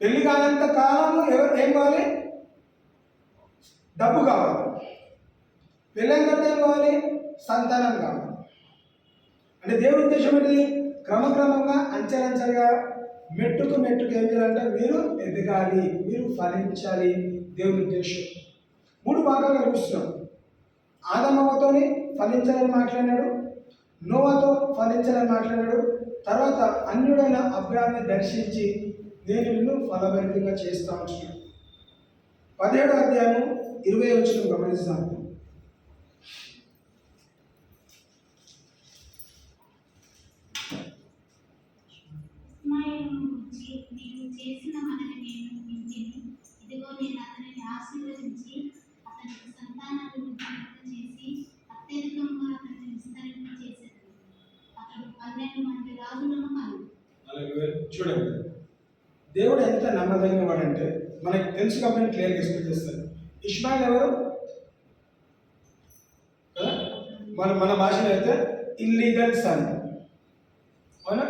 పెళ్లి కానంత కాలము ఏం కావాలి? డబ్బు కావాలి. పెళ్ళైన తర్వాత ఏం కావాలి? సంతానం కావాలి. అంటే దేవుడి ఉద్దేశం ఏంటి? క్రమక్రమంగా అంచెలంచెలుగా మెట్టుకు ఏం చేయాలంటే మీరు ఎదగాలి, మీరు ఫలించాలి. దేవుడి ఉద్దేశం 3 భాగాలుగా చూస్తున్నాం. ఆదమవ్వతోని ఫలించాలని మాట్లాడినాడు, నోవాతో ఫలించాలని మాట్లాడాడు, తర్వాత అన్యుడైన అబ్రాహాంని దర్శించి నేను నిన్ను ఫలభరితంగా చేస్తా ఉంటున్నాను. 17వ అధ్యాయం 20వ వచనం గమనిస్తాను. నీవు చేసిన మనని నేను వింటిని. ఇదిగో నేను అతనిని ఆశీర్వదించి అతనికి సంతానాలను చేసి అత్యధికంగా అతన్ని విస్తరింపచేశాను. అతడు 12 మంది రాజులను కను. చూడండి, దేవుడు ఎంత నమ్మదగిన వాడంటే మనకి తెలుసు కాబట్టి క్లియర్గా ఎక్స్ప్లెయిన్ చేస్తాడు. ఇష్మాయిల్ ఎవరు? మన భాషలో అయితే ఇల్లీగల్ సన్. అవునా?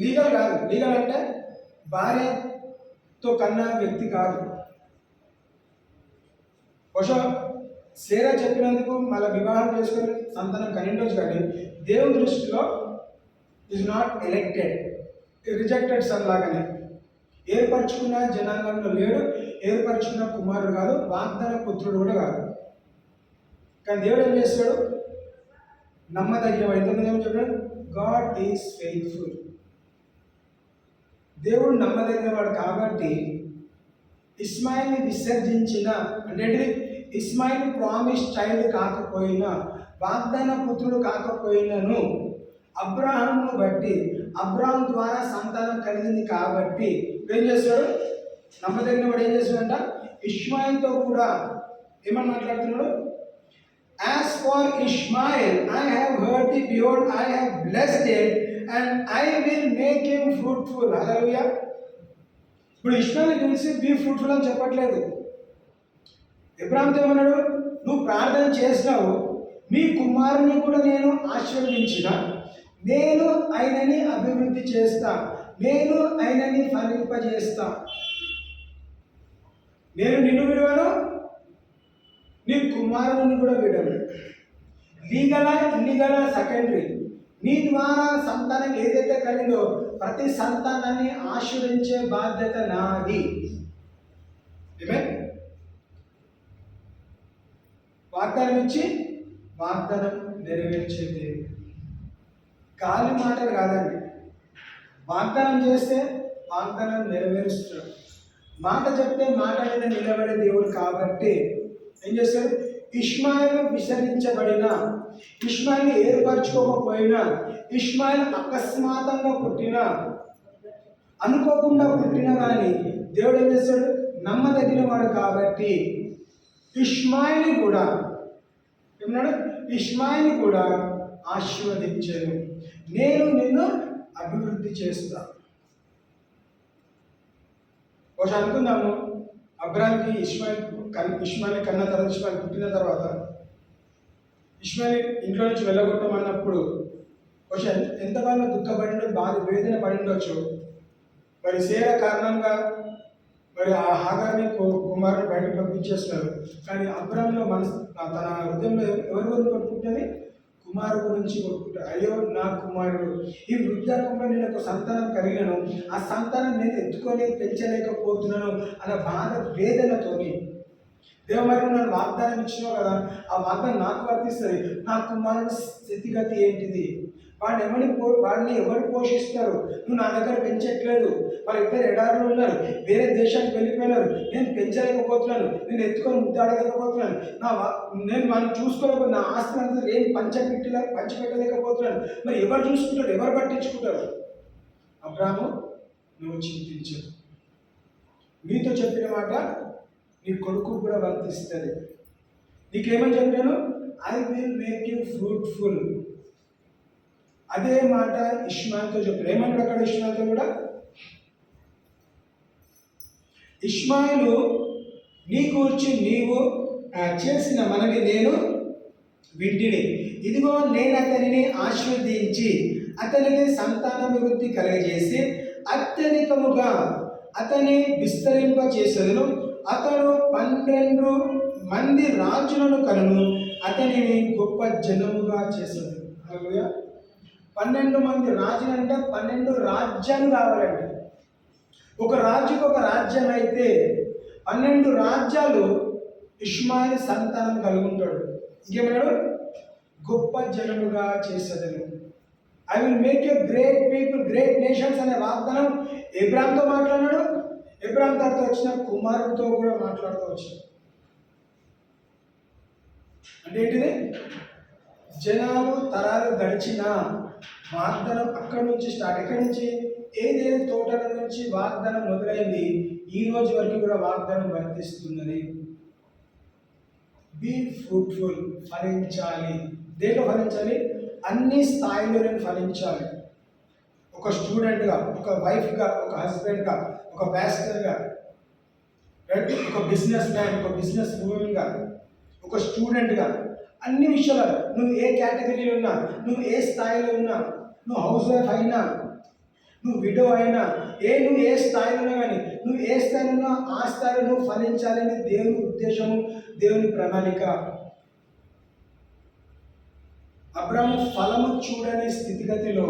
లీగల్ కాదు. లీగల్ అంటే భార్యతో కన్న వ్యక్తి కాదు. బహుశా సేరా చెప్పినందుకు మళ్ళీ వివాహం చేసుకుని సంతానం కనిండొచ్చు, కానీ దేవుని దృష్టిలో is not elected, rejected son లాగానే. ఏర్పరచుకున్న జనాంగంలో లేడు, ఏర్పరచుకున్న కుమారుడు కాదు, వాగ్దాన పుత్రుడు కూడా కాదు. కానీ దేవుడు ఏం చేస్తాడు? నమ్మదగిన వాడు. ఎంతమంది ఏమో చెప్పాడు? God is faithful. దేవుడు నమ్మదగిన వాడు కాబట్టి ఇస్మాయిల్ని విసర్జించిన అంటే ఇస్మాయిల్ ప్రామిస్ చైల్డ్ కాకపోయినా, వాగ్దాన పుత్రుడు కాకపోయినను అబ్రాహాంను బట్టి అబ్రాహాం ద్వారా సంతానం కలిగింది కాబట్టి ఏం చేస్తాడు? నమ్మదగిన వాడు ఏం చేస్తాడంట? ఇష్మాయిల్తో కూడా ఏమని మాట్లాడుతున్నాడు? As for Ishmael, I have heard thee, behold, I have blessed him, and I will make him fruitful. Hallelujah. ఇప్పుడు ఇష్మాయిల్ పిలిచి బీ ఫ్రూట్ఫుల్ అని చెప్పట్లేదు. అబ్రాహాముతో ఏమన్నాడు? నువ్వు ప్రార్థన చేసినావు, మీ కుమారుని కూడా నేను ఆశీర్వదించిన, నేను ఆయనని అభివృద్ధి చేస్తా, నేను ఆయనని ఫలింపజేస్తా, నేను నిన్ను విడవను, నీ కుమారుని కూడా విడవను. లీగలా ఇల్లీగలా సెకండరీ. నీ ద్వారా సంతానం ఏదైతే కలిగిందో ప్రతి సంతానాన్ని ఆశీర్వదించే బాధ్యత నాది. ఆమేన్. వాగ్దానం ఇచ్చి వాగ్దానం నెరవేర్చేది. గాలి మాటలు కాదండి. వాగ్దానం చేస్తే వాగ్దానం నెరవేరుస్తాడు. మాట చెప్తే మాట మీద నిలబడే దేవుడు కాబట్టి ఏం చేస్తాడు? ఇష్మాయిల్ విసరించబడిన, ఇష్మాయిల్ ఏర్పరచుకోకపోయినా, ఇష్మాయిల్ అకస్మాత్తుగా పుట్టిన, అనుకోకుండా పుట్టిన కానీ దేవుడు ఏం చేస్తాడు? నమ్మదగిన వాడు కాబట్టి ఇష్మాయిల్ని కూడా ఏమన్నాడు? ఇష్మాయిల్ని కూడా ఆశీర్వదించాను, నేను నిన్ను అభివృద్ధి చేస్తా. ఒకసారి అనుకుందాము, అబ్రాహాంకి ఇష్మాయిల్ కన్న తర్వాత, ఇష్మాయిల్ పుట్టిన తర్వాత ఇష్మాయిల్ ఇంట్లో నుంచి వెళ్ళగొట్టమన్నప్పుడు ఒకసారి ఎంతగానో దుఃఖపడి బాధ వేదన పడిండొచ్చు. మరి సేర కారణంగా మరి ఆ హాగార్ని కుమారుని బయటకు పంపించేస్తున్నారు. కానీ అబ్రాహాంలో మనసు, తన హృదయంలో ఎవరి గురించి కొట్టుకుంటుంది? కుమారుడు గురించి కొట్టుకుంటారు. అయ్యో నా కుమారుడు, ఈ వృద్ధాపంలో నేను ఒక సంతానం కలిగినాను, ఆ సంతానం నేను ఎత్తుకొని పెంచలేకపోతున్నాను అన్న బాధ వేదనతోని మరి నన్ను వాగ్దానం ఇచ్చినావు కదా, ఆ వాగ్దానం నాకు వర్తిస్తుంది. నా కుమారుడు స్థితిగతి ఏంటిది? వాడిని ఎవరు పోషిస్తారు? నువ్వు నా దగ్గర పెంచట్లేదు. వాళ్ళ ఇద్దరు ఎడారులు ఉన్నారు, వేరే దేశానికి వెళ్ళిపోయినారు, నేను పెంచలేకపోతున్నాను, నేను ఎత్తుకొని ముద్దాడలేకపోతున్నాను, నేను వాళ్ళని చూసుకోలేకపోతే నా ఆస్తి అంతా ఏం పంచిపెట్టలేకపోతున్నాను. మరి ఎవరు చూసుకుంటారు? ఎవరు పట్టించుకుంటారు? అబ్రాహాము, నువ్వు చింతించదు. మీతో చెప్పిన మాట నీ కొడుకు కూడా వర్తిస్తుంది. నీకేమని చెప్పాను? I will make you fruitful. అదే మాట ఇష్మాయిల్తో చెప్పారు. ఏమన్నాడు అక్కడ ఇష్మాయిల్తో కూడా? ఇష్మాయిలు, నీ గూర్చి నీవు చేసిన మనవి నేను వింటిని, ఇదిగో నేను అతనిని ఆశీర్వదించి అతనికి సంతానాభివృద్ధి కలగజేసి అత్యధికముగా అతని విస్తరింప చేసేదను, అతడు 12 మంది రాజులను కనును, అతనిని గొప్ప జనముగా చేసేది. 12 మంది రాజులు అంటే 12 రాజ్యాలు కావాలండి. ఒక రాజుకు ఒక రాజ్యం అయితే 12 రాజ్యాలు ఇష్మాయిల్ సంతానం కలిగి ఉంటాడు. ఇంకేమన్నాడు? గొప్ప జనముగా చేసేదను. I will make you great people, great nations అనే వాగ్దానం అబ్రాహాంతో మాట్లాడాడు. అబ్రాహాం తర్వాత వచ్చిన కుమారుడితో కూడా మాట్లాడుతూ వచ్చాడు. అంటే ఏంటిది? జనాలు తరాలు గడిచిన వాగ్దానం అక్కడి నుంచి స్టార్ట్. ఎక్కడి నుంచి? ఏదైనా తోటల నుంచి వాగ్దానం మొదలైంది, ఈ రోజు వరకు కూడా వాగ్దానం వర్తిస్తున్నది. బీ ఫ్రూట్ఫుల్, ఫలించాలి. దేంట్లో ఫలించాలి? అన్ని స్థాయిలో నేను ఫలించాలి. ఒక స్టూడెంట్గా, ఒక వైఫ్గా, ఒక హస్బెండ్గా, ఒక బ్యాచిలర్గా, ఒక బిజినెస్ మ్యాన్, ఒక బిజినెస్ ఉమెన్గా, ఒక స్టూడెంట్గా, అన్ని విషయాలు నువ్వు ఏ కేటగిరీలో ఉన్నా, నువ్వు ఏ స్థాయిలో ఉన్నా, నువ్వు హౌస్ వైఫ్ అయినా, నువ్వు విడో అయినా, నువ్వు ఏ స్థాయిలో ఉన్నా కానీ, నువ్వు ఏ స్థాయిలో ఉన్నా ఆ స్థాయిలో నువ్వు ఫలించాలని దేవుని ఉద్దేశము, దేవుని ప్రణాళిక. అబ్రాహాము ఫలము చూడని స్థితిగతిలో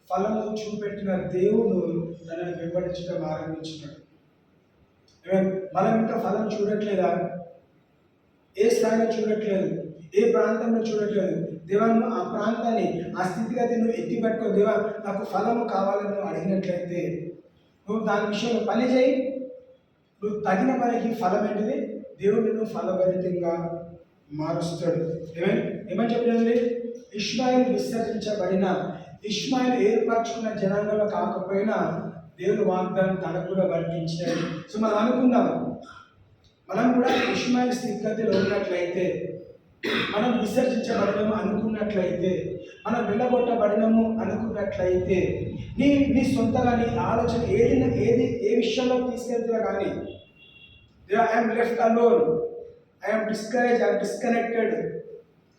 ఫలము చూపెట్టిన దేవుడు తనని వెంబడించడం ఆరంభించినాడు. మనం ఇంకా ఫలం చూడట్లేదా? ఏ స్థాయిలో చూడట్లేదు, ఏ ప్రాంతంలో చూడట్లేదు. దేవా, నువ్వు ఆ ప్రాంతాన్ని, ఆ స్థితిగతి నువ్వు ఎత్తి పట్టుకో. దేవా, నాకు ఫలము కావాలని నువ్వు అడిగినట్లయితే నువ్వు దాని విషయంలో పని చేయి. నువ్వు తగిన పనికి ఫలం ఏంటిది? దేవుడు నువ్వు ఫలభరితంగా మారుస్తాడు. ఏమని చెప్పండి? ఇష్మాయిల్ విసర్జించబడిన, ఇష్మాయిల్ ఏర్పరచుకున్న జనాంగంలో కాకపోయినా దేవుడు వాగ్దానం తనకు కూడా వర్తించాడు. సో మనం అనుకుందాం, మనం కూడా ఇష్మాయిల్ స్థితిగతిలో ఉన్నట్లయితే, మనం విసర్జించబడము అనుకున్నట్లయితే, మనం వెళ్ళగొట్టబడినము అనుకున్నట్లయితే, నీ సొంతగా నీ ఆలోచన ఏ విషయంలో తీసుకెళ్తున్నా కానీ, I'm left alone, I'm discourage, I'm disconnected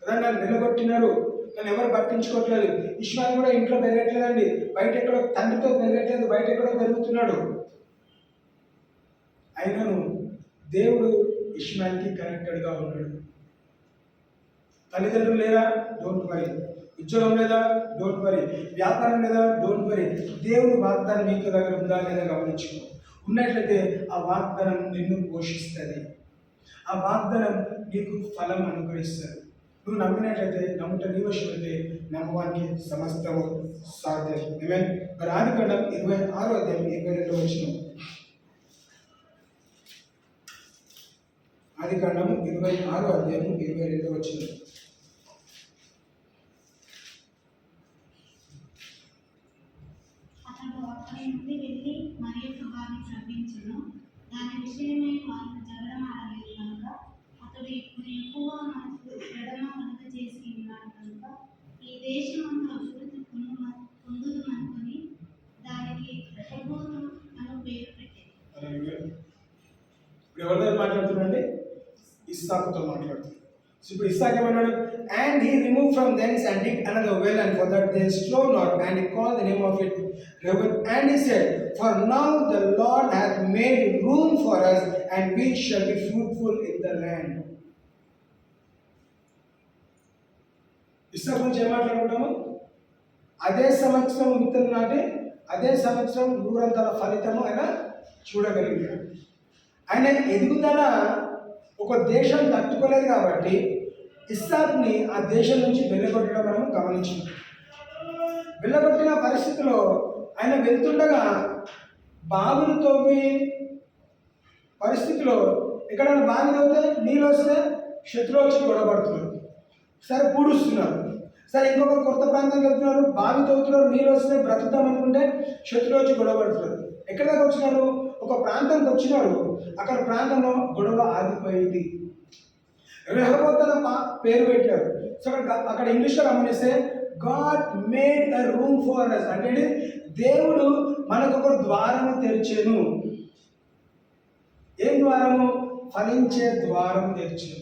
కదా, నన్ను నిలగొట్టినారు, నన్ను ఎవరు పట్టించుకోవట్లేదు. ఇష్మాయిల్ కూడా ఇంట్లో పెరగట్లేదండి, బయట ఎక్కడో తండ్రితో పెరగట్లేదు, బయట ఎక్కడో పెరుగుతున్నాడు. అయినను దేవుడు ఇష్మాయిల్కి కనెక్టెడ్గా ఉన్నాడు. తల్లిదండ్రులు లేరా? Don't worry. ఉద్యోగం లేదా? Don't worry. వ్యాపారం లేదా? Don't worry. దేవుని వాగ్దానం నీకు దగ్గర ఉందా లేదా గమనించుకో. ఉన్నట్లయితే ఆ వాగ్దానం నిన్ను పోషిస్తుంది, ఆ వాగ్దానం నీకు ఫలం అనుగ్రహిస్తుంది. నువ్వు నమ్మినట్లయితే, నమ్ముట నీ వశమైతే నమ్మవానికి సమస్తము సాధ్యం. ఆమేన్. మరి ఆదికాండం 26వ అధ్యాయం 22వ వచనం. ఆదికాండం 26వ అధ్యాయం 22వ వచనం. అతడు అక్కడి నుండి వెళ్ళి మరి యొక్క వారిని శ్రమించును. దాని విషయమై వారు జగడమాడలేదు కనుక అతడు ఇప్పుడు ఎక్కువ మనకు ఎడమ కనుక చేసి ఉన్నాడు కనుక ఈ దేశమంతా అభివృద్ధి పొందుదమనుకొని దానికి రెహోబోతు అను పేరు పెట్టారు. ఇప్పుడు ఎవరితో మాట్లాడుతున్నాడండి? ఇస్సాకుతో మాట్లాడుతున్నాడు. సో ఇప్పుడు ఇస్సాకు ఏమన్నాడు? And he remove from thence and dig another well and for that they strove not and he call the name of it Reuben and he said, for now the Lord hath made room for us and we shall be fruitful in the land. ఇస్సాకు గురించి ఏం మాట్లాడుకుంటాము? అదే సంవత్సరం విత్తనం నాటి అదే సంవత్సరం నూరంతల ఫలితము ఆయన చూడగలిగాడు. ఆయన ఎదుగుదల ఒక దేశం తట్టుకోలేదు కాబట్టి ఇస్సాకుని ఆ దేశం నుంచి వెళ్ళగొట్టడం మనం గమనించాం. వెళ్ళగొట్టిన పరిస్థితిలో ఆయన వెళ్తుండగా బావిని తవ్వి పరిస్థితిలో ఎక్కడైనా బావి తవ్వితే నీళ్ళు వస్తే శత్రువు వచ్చి గొడవపడుతున్నారు, సరే పూడుస్తున్నారు. సరే ఇంకొక కొత్త ప్రాంతానికి వెళ్తున్నారు, బావి తవ్వుతున్నారు, నీళ్ళు వస్తే బ్రతుకుతాం అనుకుంటే శత్రువు వచ్చి గొడవపడుతున్నారు. ఎక్కడి దాకా వచ్చినారు? ఒక ప్రాంతానికి వచ్చినారు, అక్కడ ప్రాంతంలో గొడవ ఆగిపోయింది. రెహోబోతు అన్న పేరు పెట్టారు. సో అక్కడ ఇంగ్లీష్లో గమనిస్తే God made a room for us అంటే దేవుడు మనకు ఒక ద్వారము తెరిచెను. ఏం ద్వారము? ఫలించే ద్వారం తెరిచెను.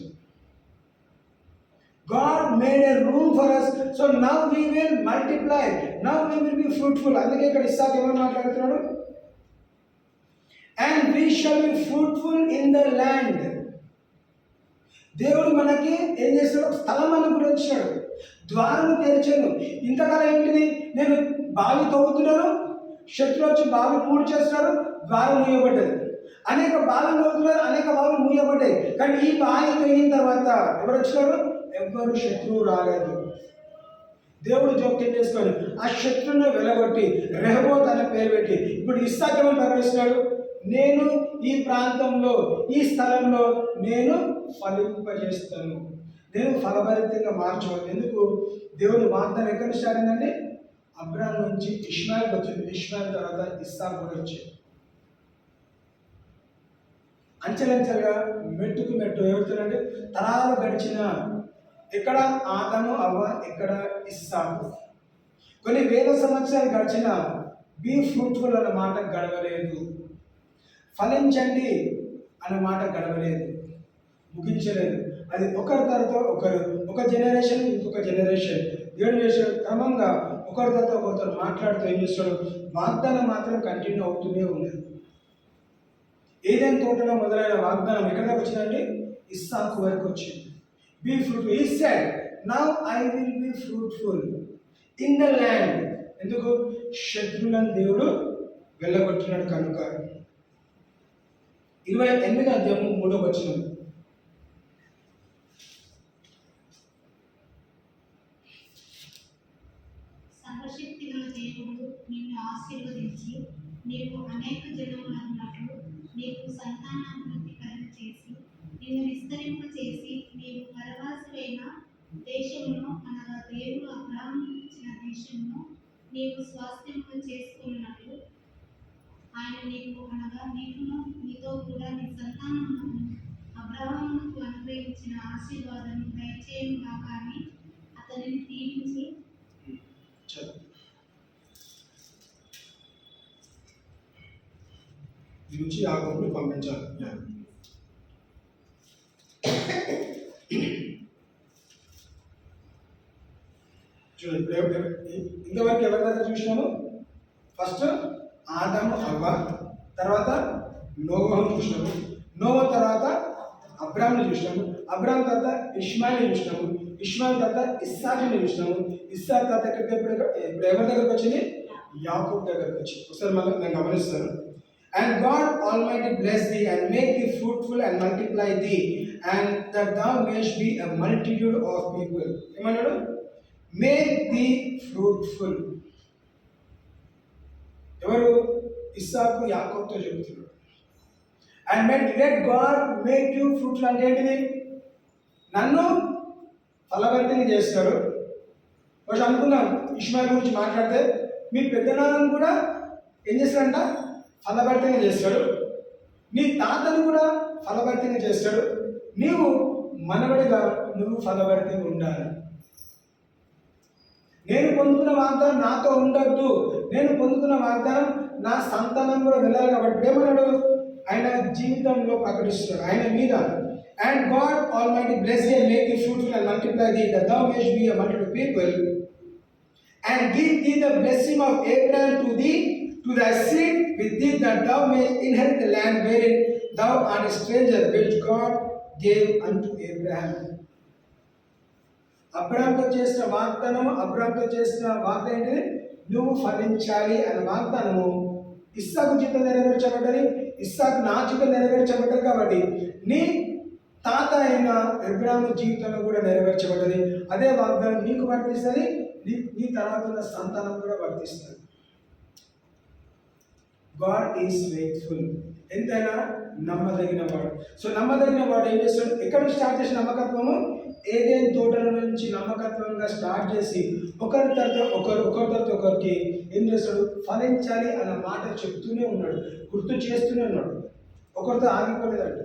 God made a room for us, so now we will multiply, now we will be fruitful. అందుకే ఇక్కడ ఇస్సాకు ఏమని మాట్లాడుతున్నాడు? And we shall be fruitful in the land. దేవుడు మనకి ఏం చేస్తాడు? స్థలం అనుగ్రహించాడు, ద్వారం తెరిచాను. ఇంతకాలం ఏంటిది? నేను బావి తవ్వుతున్నాను, శత్రువు వచ్చి బావి పూర్తి చేస్తున్నాడు, ద్వారం మూయబడ్డది. అనేక బావిలు తవ్వుతున్నారు, అనేక బావిలు మూయబడ్డాయి. కానీ ఈ బావి తవ్విన తర్వాత ఎవరు వచ్చినారు? ఎవ్వరు శత్రువు రాలేదు. దేవుడు జోక్యం చేసుకొని ఆ శత్రువుని వెలగొట్టి రెహోబోతు అనే పేరు పెట్టి ఇప్పుడు ఇస్సాకు ఏమని ప్రకటిస్తున్నాడు? నేను ఈ ప్రాంతంలో ఈ స్థలంలో నేను ఫలింపజేస్తాను, నేను ఫలభరితంగా మార్చవచ్చు. ఎందుకు? దేవుని వాగ్దానం ఎక్కడ స్టార్ట్ అయిందండి? అబ్రాహాం నుంచి ఇష్మాయిల్కి వచ్చింది, ఇష్మాయిల్ తర్వాత ఇస్సాకు కూడా వచ్చింది. అంచెలంచెలుగా మెట్టుకు మెట్టు ఏమవుతుందంటే తరాలు గడిచిన ఎక్కడ ఆదాము అవ్వ, ఎక్కడ ఇస్సాకు. కొన్ని వేల సంవత్సరాలు గడిచిన బీ ఫ్రూట్ఫుల్ అన్న మాట గడవలేదు, ఫలించండి అన్న మాట గడవలేదు, ముగించలేదు. అది ఒకరి తర్వాత ఒకరు, ఒక జనరేషన్ ఇంకొక జనరేషన్, ఏడు జనరేషన్ క్రమంగా ఒకరి తర్వాత ఒకరితో మాట్లాడుతూ ఏం చేస్తాడు? వాగ్దానం మాత్రం కంటిన్యూ అవుతూనే ఉన్నది. ఏదైనా తోటలో మొదలైన వాగ్దానం ఎక్కడ దాకా వచ్చిందంటే ఇస్సాకు వరకు వచ్చింది. Be fruitful. He said, now I will be fruitful in the land. ఎందుకు? శత్రువులను దేవుడు వెళ్ళగొట్టినాడు కనుక. 28వ అధ్యాయం 3వ వచనం. సర్వశక్తి గల దేవుడు నిన్ను ఆశీర్వదించి నీవు అనేక జనములన్నట్లు నీకు సంతానాభివృద్ధి కలుగచేసి నిన్ను విస్తరింప చేసి నీవు పరవాసువైన దేశమును అనగా దేవుడు అబ్రాహాముకు ఇచ్చిన దేశమును నీవు స్వాస్థ్యముగా చేసుకున్నట్లు ఆయన నీకు అనగా నీకును నీతో కూడా నీ సంతానమును అబ్రాహాముకు అనుగ్రహించిన ఆశీర్వాదం దయచేయుగా కానీ అతనిని దీవించి నుంచి యాకోబుని పంపించాలి. చూడండి ఇంతవరకు ఎవరి దగ్గర చూసినాము? ఫస్ట్ ఆదాము అవ్వ, తర్వాత నోవహును చూసినాము, నోవా తర్వాత అబ్రామ్ని చూసినాము, అబ్రామ్ తర్వాత ఇష్మాయిల్ని చూసినాము, ఇష్మాయిల్ తర్వాత ఇస్సాకుని చూసినాము, ఇస్సాక్ తర్వాత ఇప్పుడు ఎవరి దగ్గరకు వచ్చింది? యాకోబు దగ్గరకు వచ్చింది. ఒకసారి మళ్ళీ నేను గమనిస్తాను. And God Almighty bless thee and make thee fruitful and multiply thee, and that thou mayest be a multitude of people. ఏమన్నాడు? Make thee fruitful. ఎవరు? ఇస్సాకు యాకోబుతో చెబుతున్నాడు. And let God make you fruitful అంటే ఏంటిది? నన్ను ఫలభరితంగా చేస్తాడు. కొంచెం అనుకున్నాను ఇష్మాయిల్ గురించి మాట్లాడితే, మీ పెద్దనాన్నను కూడా ఏం చేస్తాడంట? ఫలభరితంగా చేస్తాడు. నీ తాతను కూడా ఫలభరితంగా చేస్తాడు. నీవు మనవడిగా నువ్వు ఫలభరితంగా ఉండాలి. నేను పొందుతున్న వాగ్దానం నాతో ఉండొద్దు, నేను పొందుతున్న వాగ్దానం నా సంతానం కూడా వెళ్ళాలి. కాబట్టి ఏమన్నాడు? ఆయన జీవితంలో ప్రకటిస్తున్నాడు ఆయన మీద. And God Almighty bless thee and make thee fruitful and multiply thee, that thou mayest be a multitude of people, and give thee the blessing of Abraham to thee, to thy seed with thee, that thou mayest inherit the land wherein thou art a stranger, which God gave unto Abraham. అబ్రాహాముతో చేసిన వాగ్దానము, అబ్రాహాముతో చేసిన వాగ్దానం ఏంటిది? నువ్వు ఫలించాలి అనే వాగ్దానము ఇస్సాకు జీవితం నెరవేర్చబడ్డది, ఇస్సాకు నా జీవితం నెరవేర్చబడ్డది. కాబట్టి నీ తాత అయిన అబ్రాహాము జీవితంలో కూడా నెరవేర్చబడ్డది. అదే వాగ్దానం నీకు వర్తిస్తుంది, నీ తర్వాత ఉన్న సంతానం కూడా వర్తిస్తుంది. గాడ్ ఈజ్ ఫెయిత్ఫుల్, ఎంతైనా నమ్మదగిన వాడు. సో నమ్మదగిన వాడు ఏం చేస్తాడు? ఎక్కడ స్టార్ట్ చేసిన నమ్మకత్వము? ఏదైనా తోటల నుంచి నమ్మకత్వంగా స్టార్ట్ చేసి ఒకరి తర్వాత ఒకరికి ఏం చేస్తాడు? ఫలించాలి అన్న మాట చెప్తూనే ఉన్నాడు, గుర్తు చేస్తూనే ఉన్నాడు. ఒకరితో ఆగిపోలేదంట.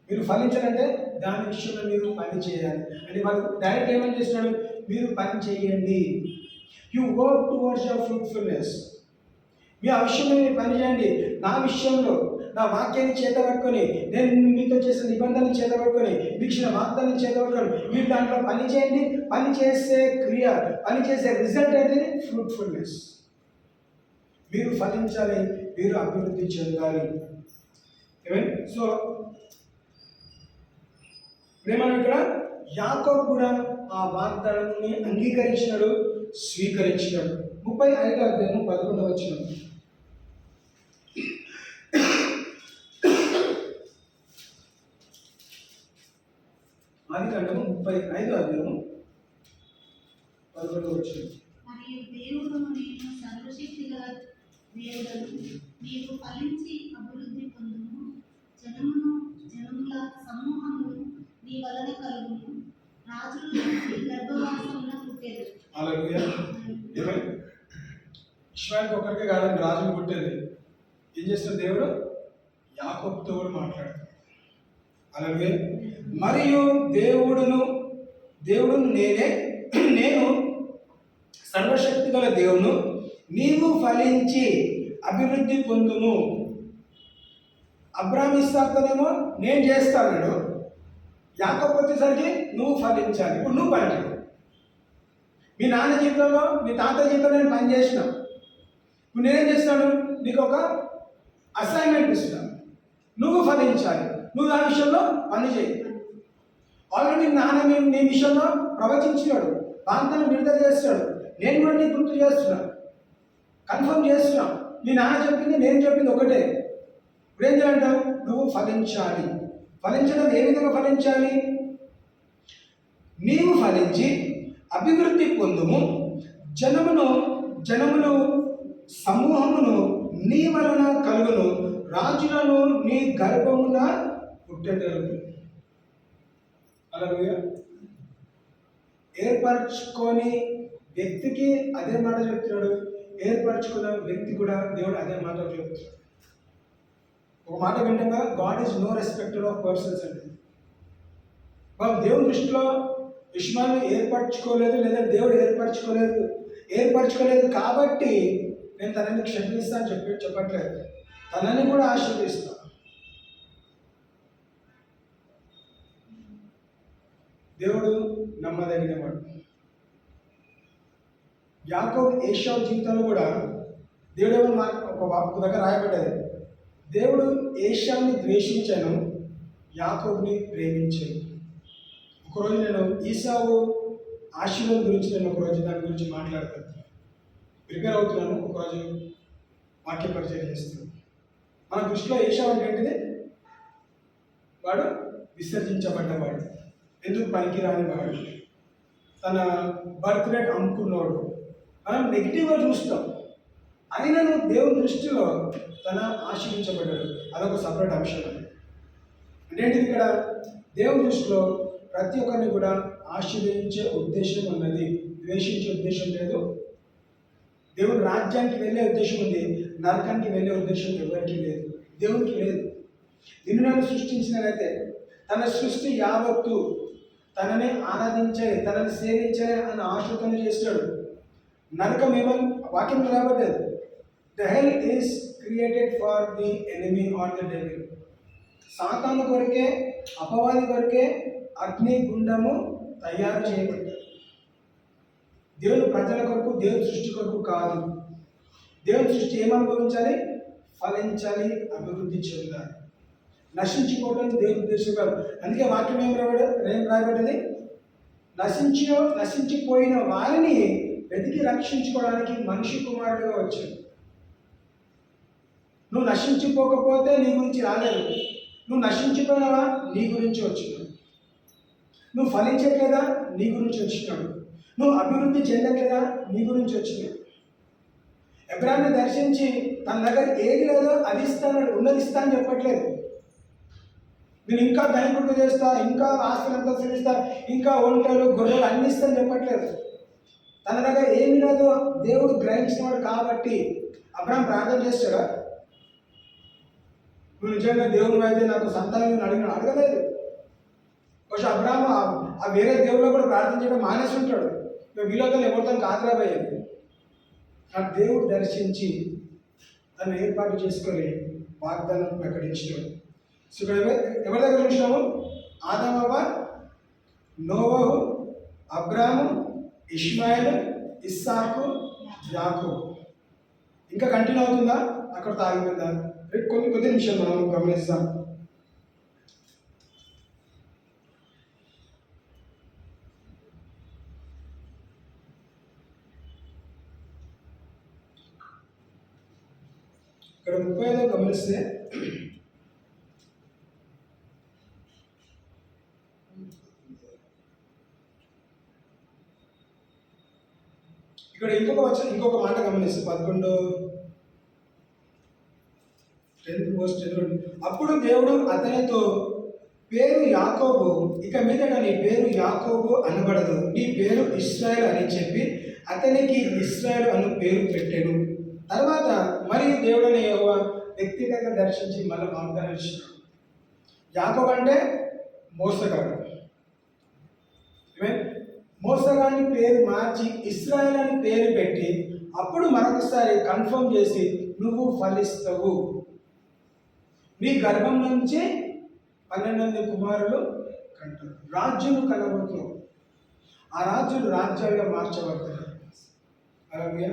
మీరు ఫలించాలంటే దాని విషయంలో మీరు పని చేయాలి అంటే వాళ్ళు డైరెక్ట్ ఏమని చేస్తున్నాడు? మీరు పని చేయండి. You work towards your fruitfulness. మీ ఆ విషయంలో మీరు పని చేయండి. నా విషయంలో నా వాక్యాన్ని చేత పట్టుకొని, నేను మీతో చేసిన నిబంధనలు చేత పట్టుకొని, మీకు ఇచ్చిన వాగ్దానం చేత పట్టుకొని మీరు దాంట్లో పని చేయండి. పని చేసే క్రియ, పని చేసే రిజల్ట్ అయితే ఫ్రూట్ఫుల్నెస్. మీరు ఫలించాలి, మీరు అభివృద్ధి చెందాలి. సో ఏమన్నా ఇక్కడ యాకోబు కూడా ఆ వాగ్దానాన్ని అంగీకరించినాడు, స్వీకరించినాడు. 35వ అధ్యాయం 11వ వచనం. ఆదికాండము 35వ అధ్యాయం 11వ వచనం. మరియు దేవుడు నేను సర్వశక్తిగల దేవుడను, నీవు ఫలించి అభివృద్ధి పొందుము, జనముల సమూహమును నీ వలన కలుగును, రాజులు నీ గర్భవాసమున పుట్టేది. హల్లెలూయా. ఏమైంది? ఇష్మాయిల్కి ఒక్కరికే కాదని రాజును పుట్టేది. ఏం చేస్తాడు దేవుడు? యాకోబుతో కూడా మాట్లాడతాడు. హల్లెలూయా. మరియు దేవుడు నేను సర్వశక్తి గల దేవుడు, నీవు ఫలించి అభివృద్ధి పొందుము. అబ్రాహాము ఇస్సాకునేమో నేను చేస్తాను, యాకోబు వచ్చేసరికి నువ్వు ఫలించాలి. ఇప్పుడు నువ్వు పని చేయాలి. మీ నాన్న జీవితంలో, మీ తాత జీవితంలో నేను పని చేసిన. ఇప్పుడు నేనేం చేస్తాను? నీకు ఒక అసైన్మెంట్ ఇస్తున్నాను, నువ్వు ఫలించాలి. నువ్వు ఆ విషయంలో పని చేయి. ఆల్రెడీ నాన్న నీ విషయంలో ప్రవచించినాడు, వాగ్దానం విడుదల చేస్తున్నాడు. నేను కూడా నీకు గుర్తు చేస్తున్నా, కన్ఫర్మ్ చేస్తున్నా. మీ నాన్న చెప్పింది, నేను చెప్పింది ఒకటే. ఇప్పుడు ఏం చేయాలంటావు? నువ్వు ఫలించాలి. ఫలించడం ఏ విధంగా ఫలించాలి? నీవు ఫలించి అభివృద్ధి పొందుము, జనములు సమూహమును నీ వలన కలుగును, రాజులను నీ గర్భమున పుట్టెదరు. హల్లెలూయా. ఏర్పరచుకొని వ్యక్తికి అదే మాట చెప్తున్నాడు, ఏర్పరచుకున్న వ్యక్తి కూడా దేవుడు అదే మాట చెప్తున్నాడు. ఒక మాట వింటాగా, God is no respecter of persons అంటే. బాబు దేవుని దృష్టిలో ఇష్మాయిల్ని ఏర్పరచుకోలేదు, లేదా దేవుడు ఏర్పరచుకోలేదు కాబట్టి నేను తనని క్షమిస్తాను చెప్పట్లేదు, తనని కూడా ఆశీర్వదిస్తాను. దేవుడు నమ్మదగినవాడు. యాకోబు ఏశావు జీవితంలో కూడా దేవుడు ఏమో ఒక దగ్గర రాయబడ్డది, దేవుడు ఏశావుని ద్వేషించాను, యాకోబుని ప్రేమించాను. ఒకరోజు నేను ఈసావు ఆశీర్వాదం గురించి నేను ఒకరోజు దాని గురించి మాట్లాడతాను. ప్రిపేర్ అవుతున్నాను, ఒకరోజు వాక్య పరిచయం చేస్తున్నాను. మన దృష్టిలో ఏశావు అంటే ఏంటిది? వాడు విసర్జించబడ్డవాడు, ఎందుకు పనికిరాని వాడు, తన బర్త్ రేట్ అమ్ముకున్నవాడు. మనం నెగిటివ్గా చూస్తాం, అయినను దేవుని దృష్టిలో తన ఆశీర్వించబడ్డాడు. అదొక సపరేట్ అంశం. అంటే ఏంటిది? ఇక్కడ దేవుని దృష్టిలో ప్రతి ఒక్కరిని కూడా ఆశీర్వదించే ఉద్దేశం ఉన్నది, ద్వేషించే ఉద్దేశం లేదు. దేవుని రాజ్యానికి వెళ్ళే ఉద్దేశం ఉంది, నరకానికి వెళ్ళే ఉద్దేశం ఎవరికి లేదు, దేవునికి లేదు. నిన్ను నన్ను సృష్టించినట్లయితే తన సృష్టి యావత్తు తనని ఆరాధించాలి, తనని సేవించాలి అన్న ఆశతను చేస్తాడు. నరకం ఏమని వాక్యం రాబడ్డది, the hell is created for the enemy or the devil. సాతాను కొరకే, అపవాది కొరకే అగ్ని గుండము తయారు చేయబడ్డాడు. దేవుని ప్రజల కొరకు, దేవుని సృష్టి కొరకు కాదు. దేవుని సృష్టి ఏమనుభవించాలి? ఫలించాలి, అభివృద్ధి చెందాలి. నశించిపోవడం దేవుని ఉద్దేశం కాదు. అందుకే వాక్యం ఏం రాయబడ్డది? నశించిపోయిన వారిని వెతికి రక్షించుకోవడానికి మనిషి కుమారుడుగా వచ్చాడు. నువ్వు నశించిపోకపోతే నీ గురించి రాలేదు, నువ్వు నశించిపోయినవా నీ గురించి వచ్చినాడు. నువ్వు ఫలించట్లేదా నీ గురించి వచ్చినాడు. నువ్వు అభివృద్ధి చెందట్లేదా నీ గురించి వచ్చినాడు. ఎబ్రాహాంని దర్శించి తన దగ్గర ఏది లేదో అది ఇస్తాను, ఉన్నది ఇస్తా అని చెప్పట్లేదు. నేను ఇంకా ధనికుడు చేస్తా, ఇంకా ఆస్తులంతా చెల్లిస్తా, ఇంకా ఒంటలు గొర్రెలు అన్ని ఇస్తా అని చెప్పట్లేదు. తన దగ్గర ఏమి లేదో దేవుడు గ్రహించినవాడు కాబట్టి అబ్రాహాం ప్రార్థన చేస్తాడా? నువ్వు నిజంగా దేవుడు అయితే నాకు సంతానం అడగలేదు. కొంచెం అబ్రాహాం ఆ వేరే దేవుళ్ళు కూడా ప్రార్థన చేయడం మానేసి ఉంటాడు. వీళ్ళతో ఎవరితో కాదురాబోయేది. ఆ దేవుడు దర్శించి తను ఏర్పాటు చేసుకొని వాగ్దానం ప్రకటించాడు. సో ఎవరి దగ్గర చూసినాము? ఆదామవ్వ, నోవహు, అబ్రాము, ఇష్మాయిల్, ఇస్సాకు, యాకోబు. ఇంకా కంటిన్యూ అవుతుందా? అక్కడ తాగిపోయిందా? కొద్ది నిమిషాలు మనం గమనిస్తాం. ఇక్కడ 35 గమనిస్తే ఇక్కడ ఇంకొక మాట గమనిస్తే 11 అప్పుడు దేవుడు అతనితో, పేరు యాకోబు ఇక మీదట నీ పేరు యాకోబు అనబడదు, నీ పేరు ఇశ్రాయేలు అని చెప్పి అతనికి ఇశ్రాయేలు అను పేరు పెట్టాడు. తర్వాత మరియు దేవుడని యెహోవా వ్యక్తిగతంగా దర్శించి మళ్ళీ వాగ్దానం ఇచ్చినాడు. యాకోబు అంటే మోసగాడు. మోసగాని పేరు మార్చి ఇశ్రాయేలు అని పేరు పెట్టి అప్పుడు మరొకసారి కన్ఫర్మ్ చేసి నువ్వు ఫలిస్తావు, నీ గర్భం నుంచి 12 కుమారులు కంటారు, రాజ్యులు కనబోతున్నావు, ఆ రాజ్యులు రాజ్యాలుగా మార్చబడతారు. అలాగే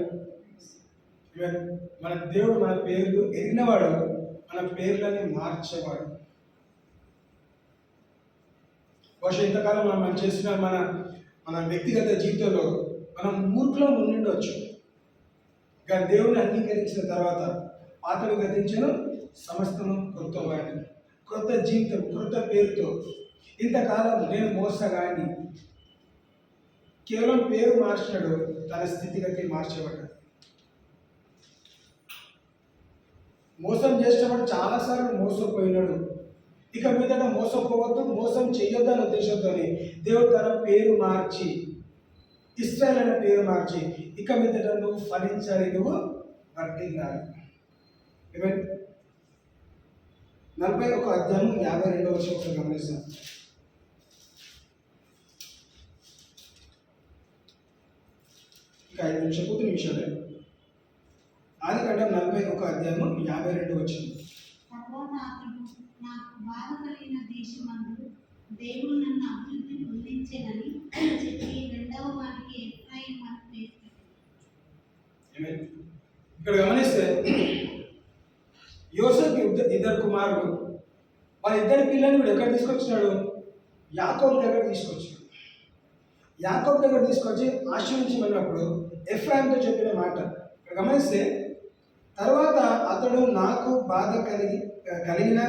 మన దేవుడు మన పేర్లు ఎరిగినవాడు, మన పేర్లని మార్చేవాడు. బహుశా ఇంతకాలం మనం చేసిన మన వ్యక్తిగత జీవితంలో మనం మూర్ఖులో ఉండిండొచ్చు, కానీ దేవుని అంగీకరించిన తర్వాత పాతలు గతించను, సమస్తము కొత్తవాడిని, కొత్త జీవితం, కొత్త పేరుతో. ఇంతకాలం నేను మోసగాని, కేవలం పేరు మార్చినాడు, తన స్థితిగతి మార్చేవాడు. మోసం చేసేవాడు చాలాసార్లు మోసపోయినాడు. ఇక మీదట మోసపోవద్దు, మోసం చేయొద్దు అనే ఉద్దేశంతో దేవుడు తన పేరు మార్చి, ఇశ్రాయేలు అనే పేరు మార్చి, ఇక మీదట నువ్వు ఫలించాలి, నువ్వు వర్ధిల్లాలి. 41 అధ్యాయం 52వ వచనం గమనిస్తాం. ఇంకా 5 నిమిషాలే. ఆదికాండం 41 అధ్యాయం 52వ వచనం. తర్వాత అతడు, నాకు బాధ కలిగిన దేశమందు దేవుడు నన్ను అభివృద్ధి పొందించేదని చెప్పి రెండవ వారికి ఎఫ్రాయిం అని పేరు పెట్టాడు. ఇక్కడ గమనిస్తే యోసేపు ఇద్దరు కుమారుడు, వాళ్ళ ఇద్దరి పిల్లల్ని కూడా ఎక్కడ తీసుకొచ్చినాడు? యాకోబు దగ్గర తీసుకొచ్చాడు. యాకోబు దగ్గర తీసుకొచ్చి ఆశ్రయించమన్నప్పుడు ఎఫ్రాయిముతో చెప్పిన మాట ఇక్కడ గమనిస్తే, తర్వాత అతడు నాకు బాధ కలిగిన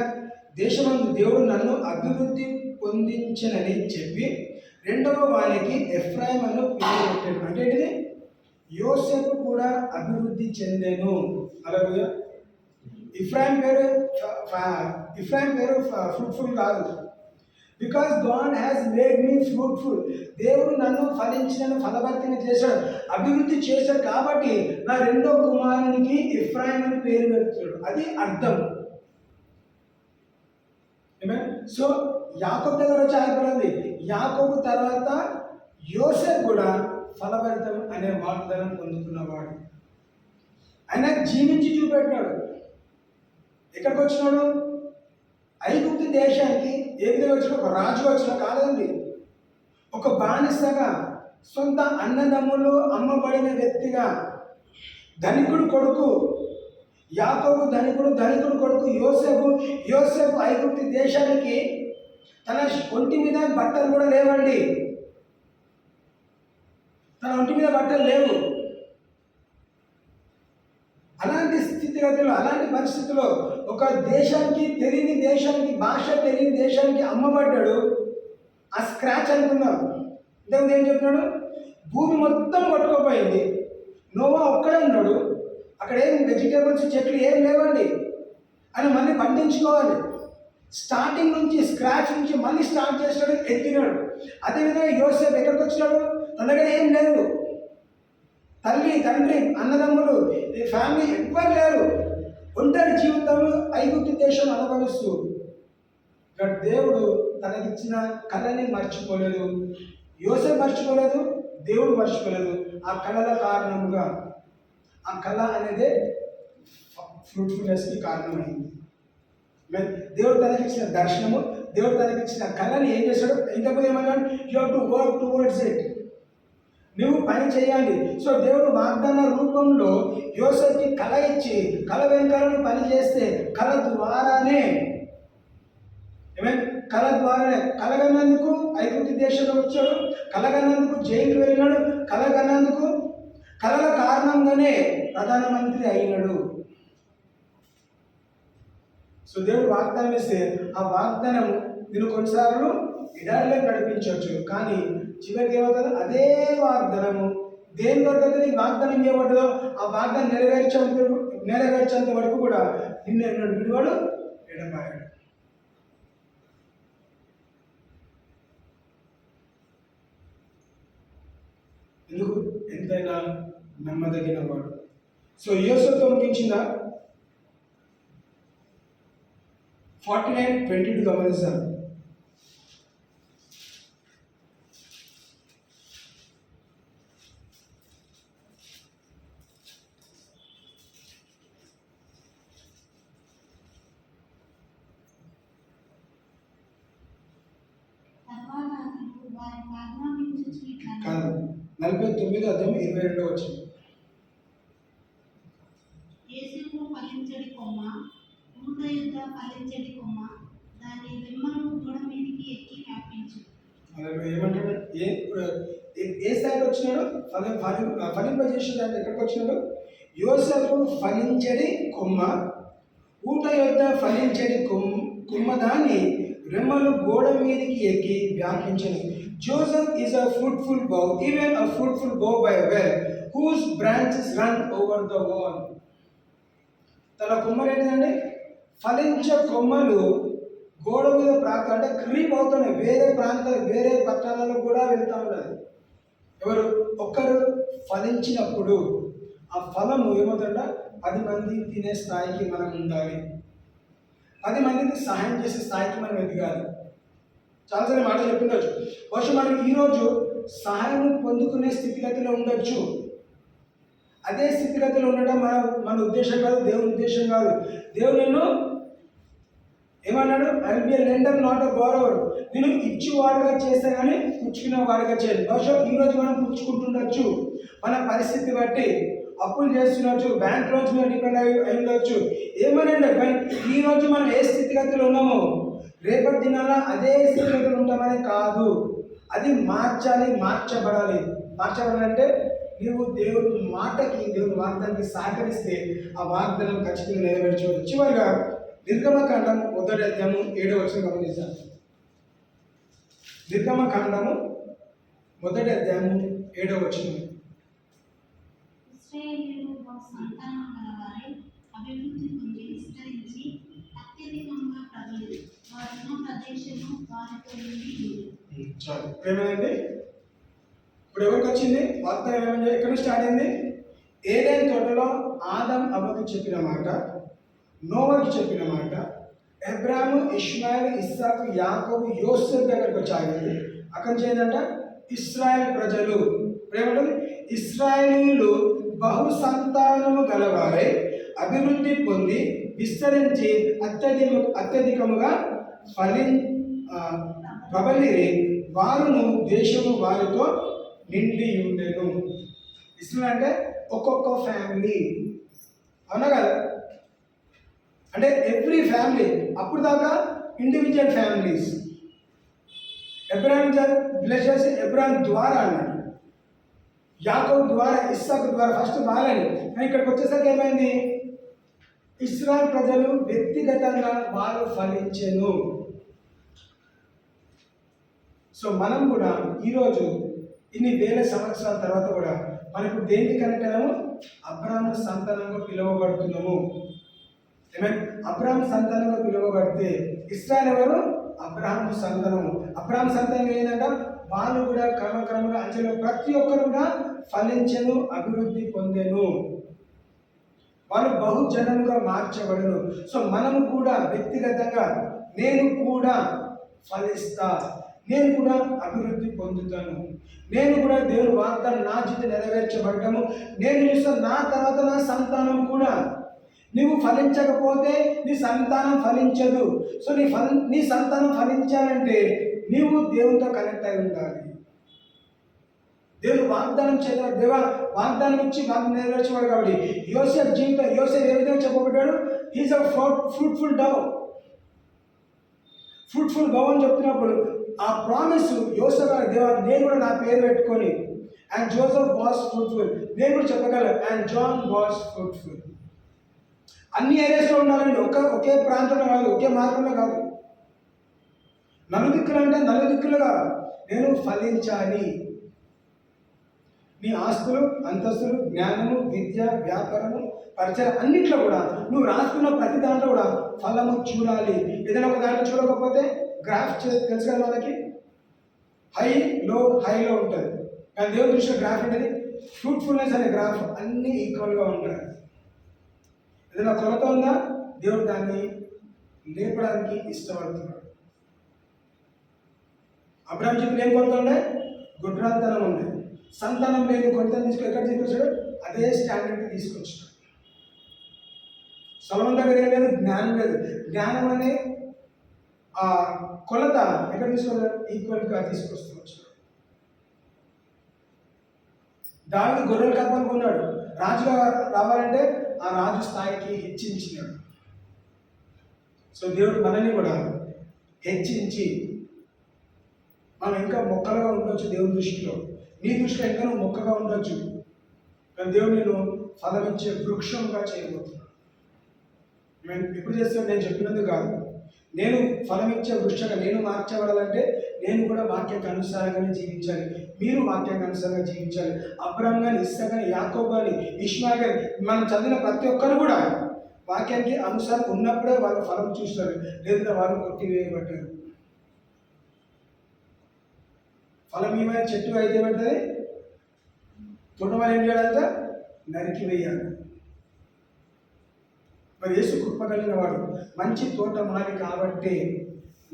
దేశమందు దేవుడు నన్ను అభివృద్ధి పొందించనని చెప్పి రెండవ వానికి ఎఫ్రాయిం అను పేరు పెట్టాడు. అంటే ఏంటిది? యోసేపు కూడా అభివృద్ధి చెందాను. అలాగే ఇఫ్రాయిం పేరు ఫ్రూట్ఫుల్ కాదు. Because God has made me fruitful. దేవుడు నన్ను ఫలించిన ఫలభర్తిని చేశాడు, అభివృద్ధి చేశాడు. కాబట్టి నా రెండో కుమారునికి ఇఫ్రాయిం అని పేరు పెడతాడు. అది అర్థం. సో యాకోబు దగ్గర వచ్చి ఆగిపోయింది. యాకోబు తర్వాత యోసేపు కూడా ఫలభరితం అనే వాగ్దానం పొందుతున్నవాడు. ఆయన జీవించి చూపెట్టినాడు. ఎక్కడికి వచ్చినాడు? ఐగుప్తు దేశానికి ఏ విధంగా వచ్చిన? ఒక రాజు వచ్చిన కాదండి, ఒక బానిసగా, సొంత అన్నదమ్ములు అమ్మబడిన వ్యక్తిగా, ధనికుడు కొడుకు యాకోబు, ధనికుడు కొడుకు యోసేపు ఐగుప్తు దేశానికి తన ఒంటి మీద బట్టలు కూడా లేవండి. తన ఒంటి మీద బట్టలు లేవు. అలాంటి స్థితిగతులు, అలాంటి పరిస్థితుల్లో ఒక తెలియని దేశానికి, భాష తెలియని దేశానికి అమ్మబడ్డాడు. ఆ స్క్రాచ్ అనుకున్నాం. ఇంతకుముందు ఏం చెప్పినాడు? భూమి మొత్తం కొట్టుకోపోయింది, నోవా ఒక్కడే ఉన్నాడు, అక్కడ ఏం వెజిటేబుల్స్ చెట్లు ఏం లేవండి అని మళ్ళీ పండించుకోవాలి. స్టార్టింగ్ నుంచి, స్క్రాచ్ నుంచి మళ్ళీ స్టార్ట్ చేసినాడు, ఎత్తినాడు. అదేవిధంగా యోసేపు ఎక్కడికి వచ్చినాడు? తన దగ్గర ఏం లేదు. తల్లి, తండ్రి, అన్నదమ్ములు, ఫ్యామిలీ ఎవ్వరు లేరు. ఒంటరి జీవితం ఐగుప్తు దేశం అనుభవిస్తూ, ఇక్కడ దేవుడు తనకిచ్చిన కళని మర్చిపోలేదు. యోసేపు మర్చిపోలేదు, దేవుడు మర్చిపోలేదు. ఆ కళల కారణముగా, ఆ కళ అనేదే ఫ్రూట్ఫుల్నెస్కి కారణమైంది. దేవుడు తనకిచ్చిన దర్శనము, దేవుడు తనకిచ్చిన కళని ఏం చేశాడు? ఇంతకుముందు ఏమన్నాడు? You have to work towards it. నువ్వు పని చేయాలి. సో దేవుడు వాగ్దాన రూపంలో యోసేపుకి కళ ఇచ్చి, కళ వెంకలను పని చేస్తే కళ ద్వారానే కలగన్నందుకు ఐగుప్తు దేశంలో వచ్చాడు, కలగన్నందుకు జైలుకి వెళ్ళినాడు, కలగన్నందుకు కళల కారణంగానే ప్రధానమంత్రి అయినాడు. సో దేవుడు వాగ్దానం ఇస్తే ఆ వాగ్దానం నేను కొన్నిసార్లు ఎడారిలో నడిపించవచ్చు, కానీ చివరికి ఏమవుతుంది? అదే వాగ్దానము దేని వరకు నీకు వాగ్దానం ఇవ్వబడ్డదో ఆ వాగ్దానం నెరవేర్చేంత వరకు కూడా నిన్ను విడివాడు ఎడబాయాడు. ఎందుకు? ఎంతైనా నమ్మదగిన వాడు. సో యోసేపుతో ముగించిందా? 49:22 గమనిస్తాను. కాదు, 49:22 వచ్చింది. యేసుకు ఫలించడి కొమ్మ, ఊట యుద్ధ ఫలించడి కొమ్మ, దాని రెమ్మలు గోడ మీదకి ఎక్కి వ్యాపించు. ఏమంటాడు? ఏ స్థాయికి వచ్చినాడు? ఫలింపజేసేదాన్ని ఎక్కడికి వచ్చినాడు? యోసేపు ఫలించడి కొమ్మ, ఊట యుద్ధ ఫలించడి కొమ్మ దాన్ని రెమ్మలు గోడ మీదకి ఎక్కి వ్యాపించను. Joseph is a fruitful bough, even a fruitful bough by a well, whose branches run over the wall. తన కొమ్మలు ఏంటంటే ఫలించే కొమ్మలు గోడ మీద ప్రాంతం అంటే క్రీప్ అవుతున్నాయి. వేరే పట్టణాలకు కూడా వెళ్తూ ఉన్నది. ఎవరు? ఒక్కరు ఫలించినప్పుడు ఆ ఫలము ఏమవుతుందంట? 10 మంది తినే స్థాయికి మనం ఉండాలి, 10 మందికి సహాయం చేసే స్థాయికి మనం ఎదగాలి. చాలాసార్లు మాట చెప్తుండొచ్చు. బహుశా మనం ఈరోజు సహాయం పొందుకునే స్థితిగతిలో ఉండొచ్చు. అదే స్థితిగతిలో ఉండటం మన ఉద్దేశం కాదు, దేవుని ఉద్దేశం కాదు. దేవుడు నిన్ను ఏమన్నాడు? I will B a lender not a borrower. నేను ఇచ్చేవాడుగా చేస్తే కానీ పుచ్చుకునే వాడుగా చేయాలి. బహుశా ఈరోజు మనం పుచ్చుకుంటుండొచ్చు. మన పరిస్థితి బట్టి అప్పులు చేస్తుండొచ్చు, బ్యాంక్ లోన్స్ మీద డిపెండ్ అయి ఉండొచ్చు, ఏమనండి. కానీ ఈ రోజు మనం ఏ స్థితిగతులు ఉన్నామో రేపటి దినాల్లో అదే స్థితిగతులు ఉంటామని కాదు. అది మార్చాలి, మార్చబడాలి. మార్చబడాలంటే నీవు దేవుని మాటకి, దేవుని వాగ్దానానికి సహకరిస్తే ఆ వాగ్దానం ఖచ్చితంగా నెరవేర్చవచ్చు. చివరిగా నిర్గమకాండం 1:7 గమనించాలి. నిర్గమకాండము 1:7. ఇశ్రాయేలీయులు బహు సంతానం గలవారై అభివృద్ధి పొంది విస్తరించి అత్యధికంగా ప్రజలు వారున్న ప్రదేశము వారితో నిండి ఉంది. చాలు. ఏమైంది? ఇప్పుడు ఎవరికి వచ్చింది వాగ్దానం? ఏమైంది? ఎక్కడ స్టార్ట్ అయింది? ఏదైనా తోటలో ఆదం అవ్వకి చెప్పిన మాట, నోవాకి చెప్పిన మాట, అబ్రాహాము, ఇష్మాయిల్, ఇస్సాకు, యాకోబు, యోసేపు దగ్గరకు వచ్చి ఆగింది. అక్కడి నుంచి ఏంటంట? ఇశ్రాయేల్ ప్రజలు ఏమంటుంది? ఇశ్రాయేలీయులు బహు సంతానము గలవారై అభివృద్ధి పొంది విస్తరించి అత్యధికముగా ప్రబలిరి, వారును దేశము వారితో నిండి ఉండెను. ఇస్రాయేల్ అంటే ఒక్కొక్క ఫ్యామిలీ, అవునా కదా? అంటే ఎవ్రీ ఫ్యామిలీ. అప్పుడు దాకా ఇండివిజువల్ ఫ్యామిలీస్. అబ్రాహాం బ్లెస్ చేసి అబ్రాహాం ద్వారా అన్నాడు, యాకోబు ద్వారా, ఇస్సాకు ద్వారా, ఫస్ట్ వాళ్ళని. కానీ ఇక్కడికి వచ్చేసరికి ఏమైంది? ఇశ్రాయేల్ ప్రజలు వ్యక్తిగతంగా వాళ్ళు ఫలించెను. సో మనం కూడా ఈరోజు ఇన్ని వేల సంవత్సరాల తర్వాత కూడా మనకు దేనికి కనెక్ట్ అయినాము? అబ్రాహాము సంతానంగా పిలువబడుతున్నాము. ఏమైనా అబ్రాహాం సంతానంగా పిలువబడితే ఇశ్రాయేల్ ఎవరు? అబ్రాహాము సంతానము. అబ్రాహాం సంతానం ఏంటంటే వాళ్ళు కూడా క్రమక్రమంగా అంచెలో ప్రతి ఒక్కరు కూడా ఫలించెను, అభివృద్ధి పొందెను, వాళ్ళు బహుజనముగా మార్చబడను. సో మనము కూడా వ్యక్తిగతంగా నేను కూడా ఫలిస్తా, నేను కూడా అభివృద్ధి పొందుతాను, నేను కూడా దేవుని వాగ్దానం నా జీవితం నెరవేర్చబడటము నేను చూస్తాను. నా తర్వాత నా సంతానం కూడా. నువ్వు ఫలించకపోతే నీ సంతానం ఫలించదు. సో నీ సంతానం ఫలించాలంటే నీవు దేవునితో కనెక్ట్ అయి ఉండాలి. దేవుడు వాగ్దానం చేత వాగ్దానం ఇచ్చి వాగ్దానం నెరవేర్చేవాడు. కాబట్టి యోసేపు జీవితం, యోసేపు ఏ విధంగా చెప్పబడ్డాడు? He's a fruitful dove. Fruitful dove అని చెప్తున్నప్పుడు ఆ ప్రామిస్ యోసేపు దేవా నేను కూడా నా పేరు పెట్టుకొని, అండ్ జోసెఫ్ వాస్ ఫ్రూట్ఫుల్, నేను కూడా చెప్పగలను, అండ్ జాన్ వాస్ ఫ్రూట్ఫుల్. అన్ని ఏరియాస్లో ఉండాలండి, ఒకే ప్రాంతంలో కాదు, ఒకే మార్గంలో కాదు. నలుదిక్కులు అంటే నలుదిక్కులుగా నేను ఫలించాలి. నీ ఆస్తులు, అంతస్తులు, జ్ఞానము, విద్య, వ్యాపారము, పరిచయం అన్నిట్లో కూడా నువ్వు రాసుకున్న ప్రతి దాంట్లో కూడా ఫలము చూడాలి. ఏదైనా ఒక దాంట్లో చూడకపోతే గ్రాఫ్ తెలుసు కదా మనకి, హైలో ఉంటుంది. కానీ దేవుని దృష్టిలో గ్రాఫ్ అనేది ఫ్రూట్ఫుల్నెస్ అనే గ్రాఫ్ అన్నీ ఈక్వల్గా ఉంటాయి. ఏదైనా కొరత ఉందా? దేవుడు దాన్ని లేపడానికి ఇష్టపడుతున్నాడు. అబ్రాహాం జీవితంలో ఏం కొరత ఉండే? గుడ్రాంతనం ఉంది. సంతానం లేని కొరతను ఎక్కడ తీసుకొచ్చాడు? అదే స్టాండర్డ్కి తీసుకొచ్చాడు. సొలొమోను దగ్గర ఏం లేదు? జ్ఞానం లేదు. జ్ఞానం అనే ఆ కొలత ఎక్కడ తీసుకొచ్చాడు? ఈక్వల్గా తీసుకొస్తూ వచ్చాడు. దావీదు గొర్రెలు కాపరి కొన్నాడు. రాజుగా రావాలంటే ఆ రాజు స్థాయికి హెచ్చించినాడు. సో దేవుడు మనల్ని కూడా హెచ్చించి మనం ఇంకా మొక్కలుగా ఉండొచ్చు. దేవుని దృష్టిలో, నీ దృష్టిలో ఇంకా నువ్వు మొక్కగా ఉండొచ్చు, కానీ దేవుడు నేను ఫలమిచ్చే వృక్షంగా చేయబోతున్నాడు. నేను ఎప్పుడు చేస్తాను? నేను చెప్పినందుకు కాదు, నేను ఫలమిచ్చే వృక్షంగా నేను మార్చబడాలంటే నేను కూడా వాక్యానికి అనుసారంగానే జీవించాలి. మీరు వాక్యానికి అనుసారంగా జీవించాలి. అబ్రాహాం కానీ, ఇస్సాకు కానీ, యాకోబు కానీ, ఇష్మాయిల్ కానీ, మనం చదివిన ప్రతి ఒక్కరు కూడా వాక్యానికి అనుసారం ఉన్నప్పుడే వాళ్ళు ఫలం చూస్తారు, లేదా వాళ్ళు కొట్టివేయబడ్డారు. ఫలం ఏమైనా చెట్టు అయితే పడుతుంది, తోటమాలి ఏం చేయాలంట? నరికి వేయాలి. మరి యేసు కృప కలిగిన వాడు మంచి తోటమాలి కాబట్టి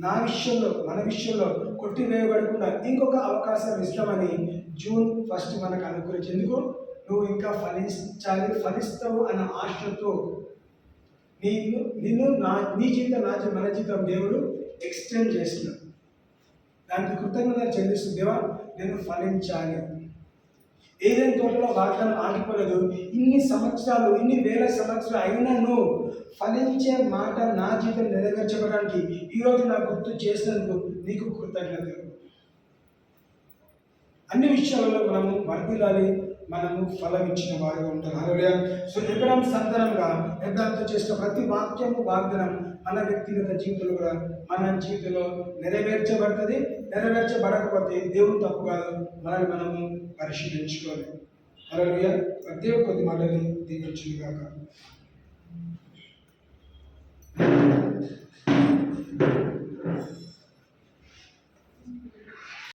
నా విషయంలో, మన విషయంలో కొట్టివేయబడకుండా ఇంకొక అవకాశం ఇష్టమని జూన్ 1 మనకు అనుకూలించి, ఎందుకు? నువ్వు ఇంకా ఫలించాలి, ఫలిస్తావు అన్న ఆశతో నిన్ను నీ జీవితం, మన జీవితం దేవుడు ఎక్స్టెండ్ చేస్తున్నాడు. దానికి కృతజ్ఞత చెల్లిస్తూ, దేవా నేను ఫలించాలి. ఏదైనా తోటలో వాగ్దానం ఆగిపోలేదు. ఇన్ని సంవత్సరాలు, ఇన్ని వేల సంవత్సరాలు అయినను ఫలించే మాట నా జీవితం నెరవేర్చబడడానికి ఈరోజు నాకు గుర్తు చేసినందుకు నీకు కృతజ్ఞతలు. అన్ని విషయాలలో మనము వర్ధిల్లాలి, మనము ఫలం ఇచ్చిన వారిగా ఉంటాం. హల్లెలూయా. సో ఎబ్రహాం సంతానంగా ఎబ్రహాంతో చేసిన ప్రతి వాక్యము వాగ్దానం మన వ్యక్తిగత జీవితంలో కూడా మన జీవితంలో నెరవేర్చబడుతుంది. నెరవేర్చబడకపోతే దేవుడు తప్పు కాదు, మనల్ని మనము పరిశీలించుకోవాలి. హల్లెలూయా. దేవుడు కొద్ది మాటలు దీవించును గాక.